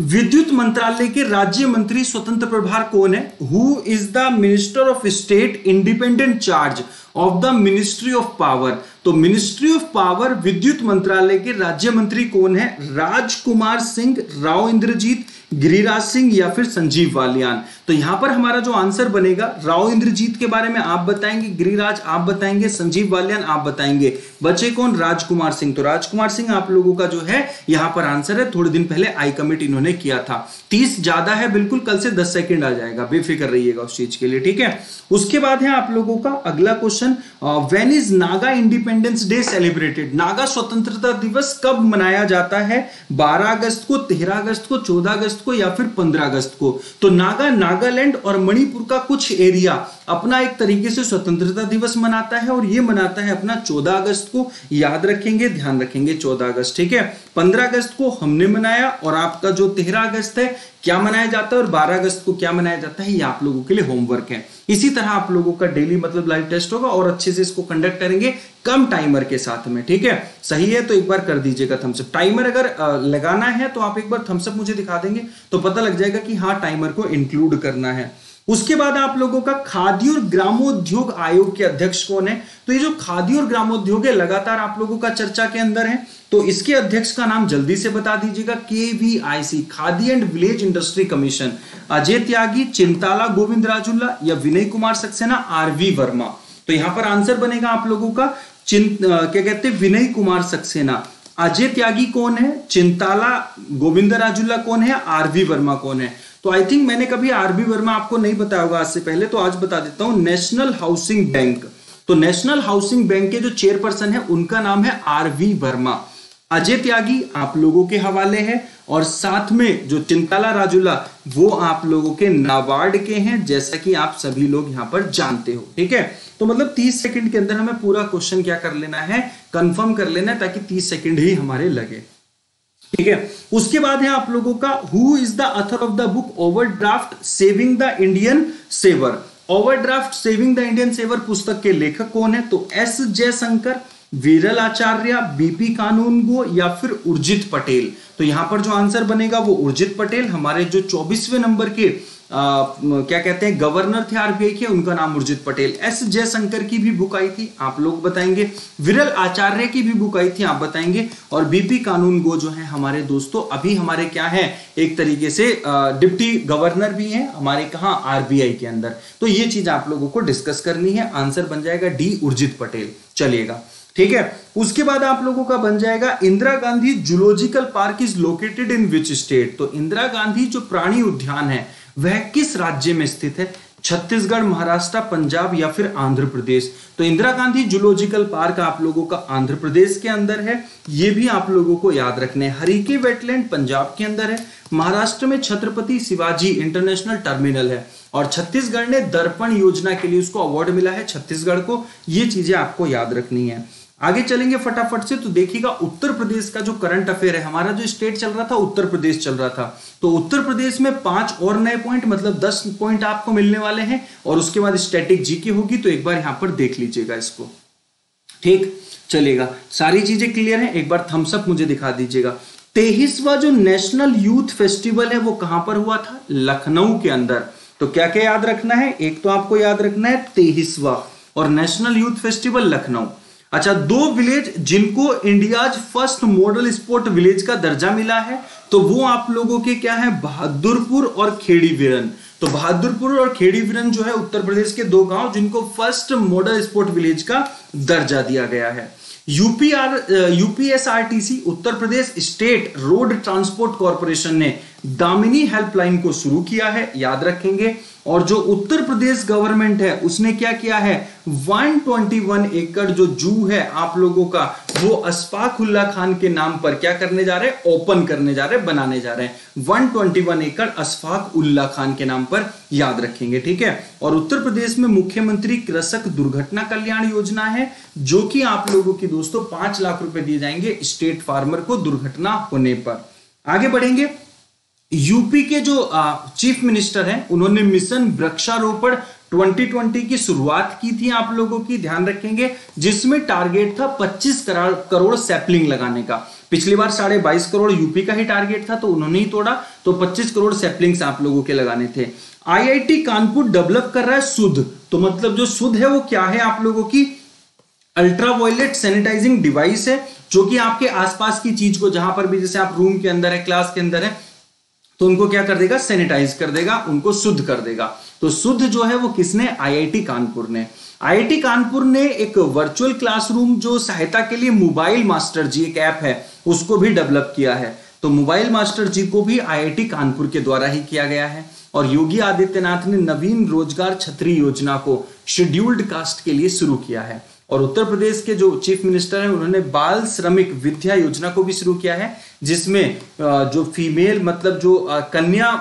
विद्युत मंत्रालय के राज्य मंत्री स्वतंत्र प्रभार कौन है? Who is the minister of state independent charge of the ministry of power? तो मिनिस्ट्री ऑफ पावर विद्युत मंत्रालय के राज्य मंत्री कौन है? राजकुमार सिंह, राव इंद्रजीत, गिरिराज सिंह या फिर संजीव बालियान? तो यहां पर हमारा जो आंसर बनेगा, राव इंद्रजीत के बारे में आप बताएंगे, गिरिराज आप बताएंगे, संजीव बालियान आप बताएंगे। बचे कौन? राजकुमार सिंह। तो राजकुमार सिंह आप लोगों का जो है यहां पर आंसर है। थोड़े दिन पहले आई कमिट इन्होंने किया था। 30 ज्यादा है बिल्कुल, कल से 10 सेकंड आ जाएगा, बेफिक्र रहिएगा उस चीज के लिए, ठीक है। उसके बाद है आप लोगों का अगला question, when is Naga independence day celebrated? Naga स्वतंत्रता दिवस कब मनाया जाता है? 12 अगस्त को, 13 अगस्त को, 14 अगस्त को या फिर 15 अगस्त को? तो नागालैंड और मणिपुर का कुछ एरिया अपना एक तरीके से स्वतंत्रता दिवस मनाता है और ये मनाता है अपना 14 अगस्त को। याद रखेंगे, ध्यान रखेंगे 14 अगस्त, ठीक है। 15 अगस्त को हमने मनाया और आपका जो 13 अगस्त है क्या मनाया जाता है और 12 अगस्त को क्या मनाया जाता है, ये आप लोगों के लिए होमवर्क है। इसी तरह आप लोगों का डेली मतलब लाइव टेस्ट होगा और अच्छे से इसको कंडक्ट करेंगे कम टाइमर के साथ में, ठीक है। सही है तो एक बार कर दीजिएगा थम्स अप। टाइमर अगर लगाना है तो आप एक बार थम्स अप मुझे दिखा देंगे तो पता लग जाएगा कि हाँ टाइमर को इंक्लूड करना है। उसके बाद आप लोगों का खादी और ग्रामोद्योग आयोग के अध्यक्ष कौन है? तो ये जो खादी और ग्रामोद्योग है लगातार आप लोगों का चर्चा के अंदर है, तो इसके अध्यक्ष का नाम जल्दी से बता दीजिएगा। KVIC, Khadi and village industry commission. Ajay Tyagi, Chintala Govind Rajulla या विनय कुमार सक्सेना, RV वर्मा? तो यहां पर आंसर बनेगा आप लोगों का क्या कहते हैं, विनय कुमार सक्सेना। अजय त्यागी कौन है? चिंताला गोविंद राजुल्ला कौन है? RV वर्मा कौन है? तो आई थिंक मैंने कभी RV वर्मा आपको नहीं बताया होगा आज से पहले, तो आज बता देता हूं। नेशनल हाउसिंग बैंक, तो नेशनल हाउसिंग बैंक के जो चेयरपर्सन है उनका नाम है RV वर्मा। अजय त्यागी आप लोगों के हवाले है और साथ में जो चिंताला राजुला वो आप लोगों के नाबार्ड के हैं, जैसा कि आप सभी लोग यहां पर जानते हो, ठीक है। तो मतलब 30 सेकंड के अंदर हमें पूरा क्वेश्चन क्या कर लेना है, कंफर्म कर लेना है, ताकि 30 सेकंड ही हमारे लगे, ठीक है। उसके बाद है आप लोगों का who is the author of the book overdraft saving the Indian saver? Overdraft saving the Indian saver पुस्तक के लेखक कौन है? तो S जयशंकर, विरल आचार्य, BP कानूनगो या फिर उर्जित पटेल? तो यहां पर जो आंसर बनेगा वो उर्जित पटेल। हमारे जो 24वें नंबर के क्या कहते हैं गवर्नर थे RBI के, उनका नाम उर्जित पटेल। S जयशंकर की भी बुक आई थी, आप लोग बताएंगे। विरल आचार्य की भी बुक आई थी, आप बताएंगे। और BP कानूनगो जो है हमारे दोस्तों अभी हमारे क्या है, एक तरीके से डिप्टी गवर्नर भी हैं हमारे कहां, RBI के अंदर। तो ये चीज आप लोगों को डिस्कस करनी है। आंसर बन जाएगा D उर्जित पटेल। चलिएगा, ठीक है। उसके बाद आप लोगों का बन जाएगा Indira Gandhi zoological park is located in which state? तो इंदिरा गांधी जो प्राणी उद्यान है वह किस राज्य में स्थित है? छत्तीसगढ़, महाराष्ट्र, पंजाब या फिर आंध्र प्रदेश? तो इंदिरा गांधी जूलॉजिकल पार्क आप लोगों का आंध्र प्रदेश के अंदर है, ये भी आप लोगों को याद रखने हैं। हरीके वेटलैंड पंजाब के अंदर है। महाराष्ट्र में छत्रपति शिवाजी इंटरनेशनल टर्मिनल है और छत्तीसगढ़ ने दर्पण योजना के लिए उसको अवार्ड मिला है छत्तीसगढ़ को। ये चीजें आपको याद रखनी है। आगे चलेंगे फटाफट से, तो देखिएगा उत्तर प्रदेश का जो करंट अफेयर है, हमारा जो स्टेट चल रहा था उत्तर प्रदेश चल रहा था, तो उत्तर प्रदेश में 5 और नए पॉइंट मतलब 10 पॉइंट आपको मिलने वाले हैं और उसके बाद स्टैटिक जीके होगी, तो एक बार यहां पर देख लीजिएगा इसको, ठीक चलेगा। सारी चीजें क्लियर हैं, एक बार थम्स अप मुझे दिखा दीजिएगा। 23वां जो नेशनल यूथ फेस्टिवल है वो कहां पर हुआ था? लखनऊ के अंदर। तो क्या क्या याद रखना है? एक तो आपको याद रखना है 23वां और नेशनल यूथ फेस्टिवल लखनऊ। अच्छा, 2 विलेज जिनको India's first model sport village का दर्जा मिला है, तो वो आप लोगों के क्या है, बहादुरपुर और खेड़ी विरन। तो बहादुरपुर और खेड़ी विरन जो है उत्तर प्रदेश के 2 गांव जिनको फर्स्ट मॉडल स्पोर्ट विलेज का दर्जा दिया गया है। UPSRTC Uttar Pradesh state road transport corporation ने दामिनी हेल्पलाइन को शुरू किया है, याद रखेंगे। और जो उत्तर प्रदेश गवर्नमेंट है उसने क्या किया है, 121 एकड़ जो जू है आप लोगों का, वो अशफाक उल्ला खान के नाम पर क्या करने जा रहे हैं, ओपन करने जा रहे हैं, बनाने जा रहे हैं। 121 एकड़ अशफाक उल्ला खान के नाम पर, याद रखेंगे, ठीक है। और उत्तर प्रदेश में मुख्यमंत्री कृषक दुर्घटना कल्याण योजना है, जो कि आप लोगों की दोस्तों 5 लाख रुपए दिए जाएंगे स्टेट फार्मर को दुर्घटना होने पर। आगे बढ़ेंगे, यूपी के जो चीफ मिनिस्टर हैं उन्होंने मिशन वृक्षारोपण 2020 की शुरुआत की थी आप लोगों की, ध्यान रखेंगे, जिसमें टारगेट था 25 करोड़ सैपलिंग लगाने का। पिछली बार 22.5 करोड़ यूपी का ही टारगेट था, तो उन्होंने ही तोड़ा, तो 25 करोड़ सैपलिंग्स आप लोगों के लगाने थे। आईआईटी कानपुर डेवलप कर रहा है शुद्ध, तो मतलब जो शुद्ध है वो क्या है आप लोगों की, अल्ट्रावायलेट सैनिटाइजिंग डिवाइस है, जो कि आपके आसपास की चीज को, जहां पर भी, जैसे आप रूम के अंदर है, क्लास के अंदर है, तो उनको क्या कर देगा, सैनिटाइज कर देगा, उनको शुद्ध कर देगा। तो शुद्ध जो है वो किसने, आईआईटी कानपुर ने। आईआईटी कानपुर ने एक वर्चुअल क्लासरूम जो सहायता के लिए मोबाइल मास्टर जी एक ऐप है उसको भी डेवलप किया है। तो मोबाइल मास्टर जी को भी आईआईटी कानपुर के द्वारा ही किया गया है। और योगी आदित्यनाथ ने नवीन रोजगार छतरी योजना को शेड्यूल्ड कास्ट के लिए शुरू किया है। और उत्तर प्रदेश के जो चीफ मिनिस्टर हैं उन्होंने बाल श्रमिक विद्या योजना को भी शुरू किया है, जिसमें जो फीमेल मतलब जो कन्या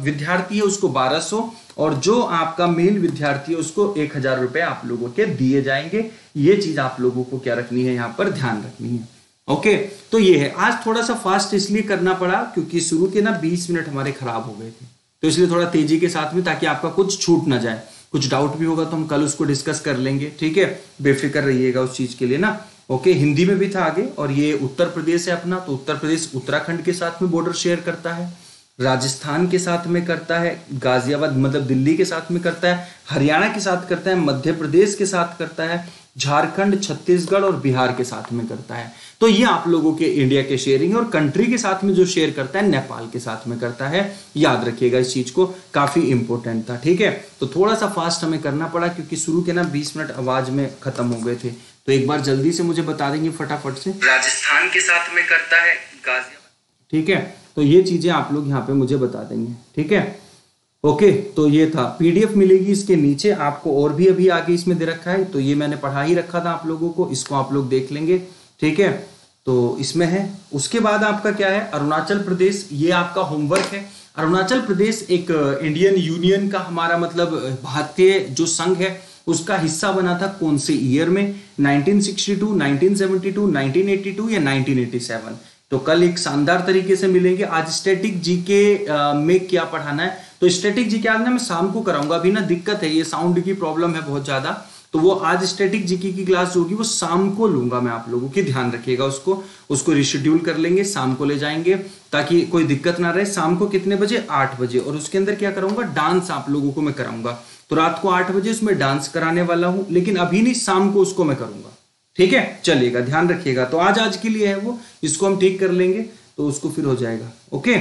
विद्यार्थी है उसको 1200 और जो आपका मेल विद्यार्थी है उसको 1000 रुपए आप लोगों के दिए जाएंगे। ये चीज आप लोगों को क्या रखनी है, यहाँ पर ध्यान रखनी है। ओके, तो ये है। आज थोड़ा सा फास्ट इसलिए करना पड़ा क्योंकि शुरू के ना 20 मिनट हमारे खराब हो गए थे, तो इसलिए थोड़ा तेजी के साथ में, ताकि आपका कुछ छूट ना जाए। कुछ डाउट भी होगा तो हम कल उसको डिस्कस कर लेंगे, ठीक है, बेफिक्र रहिएगा उस चीज के लिए ना। ओके, हिंदी में भी था आगे। और ये उत्तर प्रदेश है अपना, तो उत्तर प्रदेश उत्तराखंड के साथ में बॉर्डर शेयर करता है, राजस्थान के साथ में करता है, गाजियाबाद मतलब दिल्ली के साथ में करता है, हरियाणा के साथ करता है, मध्य प्रदेश के साथ करता है, झारखंड, छत्तीसगढ़ और बिहार के साथ में करता है। तो ये आप लोगों के इंडिया के शेयरिंग है। और कंट्री के साथ में जो शेयर करता है नेपाल के साथ में करता है, याद रखिएगा इस चीज को, काफी इंपॉर्टेंट था, ठीक है। तो थोड़ा सा फास्ट हमें करना पड़ा क्योंकि शुरू के ना 20 मिनट आवाज में खत्म हो गए थे। तो एक बार जल्दी से मुझे बता देंगे फटाफट से। राजस्थान के साथ में करता है, गाजियाबाद, ठीक है। तो ये चीजें आप लोग यहाँ पे मुझे बता देंगे, ठीक है। ओके, तो ये था। पीडीएफ मिलेगी इसके नीचे आपको, और भी अभी आगे इसमें दे रखा है, तो ये मैंने पढ़ा ही रखा था आप लोगों को, इसको आप लोग देख लेंगे, ठीक है। तो इसमें है। उसके बाद आपका क्या है, अरुणाचल प्रदेश, ये आपका होमवर्क है। अरुणाचल प्रदेश एक इंडियन यूनियन का हमारा मतलब भारतीय जो संघ है उसका हिस्सा बना था, कौन से ईयर में, 1962, 1972, 1982 या 1987। तो कल एक शानदार तरीके से मिलेंगे। आज स्टैटिक जीके में क्या पढ़ाना है, तो स्टैटिक जीके आज ना मैं शाम को कराऊंगा, अभी ना दिक्कत है, ये साउंड की प्रॉब्लम है बहुत ज्यादा, तो वो आज स्टैटिक जीके की क्लास जो होगी वो शाम को लूंगा मैं, आप लोगों की ध्यान रखिएगा। उसको रिशेड्यूल कर लेंगे, शाम को ले जाएंगे ताकि कोई दिक्कत ना रहे। शाम को कितने बजे, 8 बजे। और उसके अंदर क्या कराऊंगा, डांस आप लोगों को मैं कराऊंगा। तो रात को 8 बजे उसमें डांस कराने वाला हूं, लेकिन अभी नहीं, शाम को उसको मैं करूंगा, ठीक है। चलिएगा, ध्यान रखिएगा। तो आज के लिए है वो, इसको हम ठीक कर लेंगे तो उसको फिर हो जाएगा। ओके,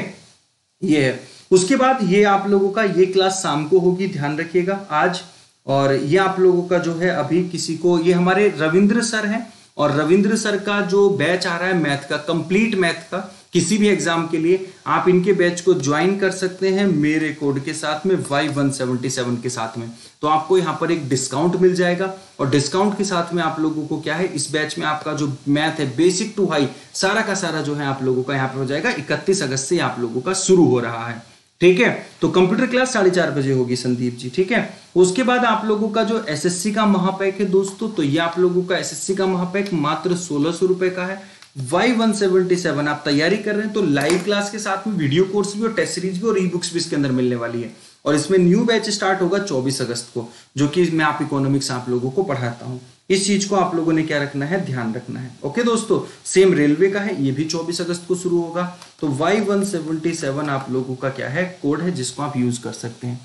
ये है। उसके बाद ये आप लोगों का ये क्लास शाम को होगी, ध्यान रखिएगा आज। और ये आप लोगों का जो है अभी किसी को, ये हमारे रविंद्र सर हैं, और रविंद्र सर का जो बैच आ रहा है मैथ का, कंप्लीट मैथ का, किसी भी एग्जाम के लिए आप इनके बैच को ज्वाइन कर सकते हैं मेरे कोड के साथ में, Y177 के साथ में। तो आपको यहाँ पर एक डिस्काउंट मिल जाएगा, और डिस्काउंट के साथ में आप लोगों को क्या है, इस बैच में आपका जो मैथ है बेसिक टू हाई सारा का सारा जो है आप लोगों का यहाँ पर हो जाएगा। 31 अगस्त से आप लोगों का शुरू हो रहा है, ठीक है। तो कंप्यूटर क्लास 4:30 बजे होगी संदीप जी, ठीक है। उसके बाद आप लोगों का जो एसएससी का महापैक है दोस्तों, तो ये आप लोगों का एसएससी का महापैक मात्र 1600 रुपए का है। Y177 आप तैयारी कर रहे हैं तो लाइव क्लास के साथ में वीडियो कोर्स भी और टेस्ट सीरीज भी और ई बुक्स भी इसके अंदर मिलने वाली है। और इसमें न्यू बैच स्टार्ट होगा 24 अगस्त को, जो कि मैं आप इकोनॉमिक्स आप लोगों को पढ़ाता हूँ। इस चीज को आप लोगों ने क्या रखना है, ध्यान रखना है। ओके दोस्तों, सेम रेलवे का है, ये भी 24 अगस्त को शुरू होगा। तो Y177 आप लोगों का क्या है, कोड है, जिसको आप यूज कर सकते हैं,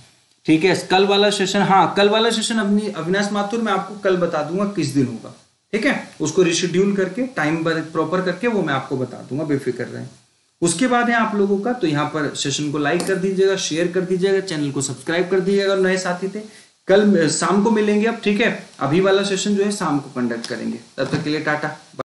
ठीक है। कल वाला सेशन, हाँ कल वाला सेशन अविनाश माथुर मैं आपको कल बता दूंगा किस दिन होगा, ठीक है। उसको रिशेड्यूल करके टाइम प्रॉपर करके वो मैं आपको बता दूंगा, बेफिक्र रहें। उसके बाद है आप लोगों का, तो यहाँ पर सेशन को लाइक कर दीजिएगा, शेयर कर दीजिएगा, चैनल को सब्सक्राइब कर दीजिएगा, नए साथी थे। कल शाम को मिलेंगे अब, ठीक है। अभी वाला सेशन जो है शाम को कंडक्ट करेंगे, तब तक के लिए टाटा।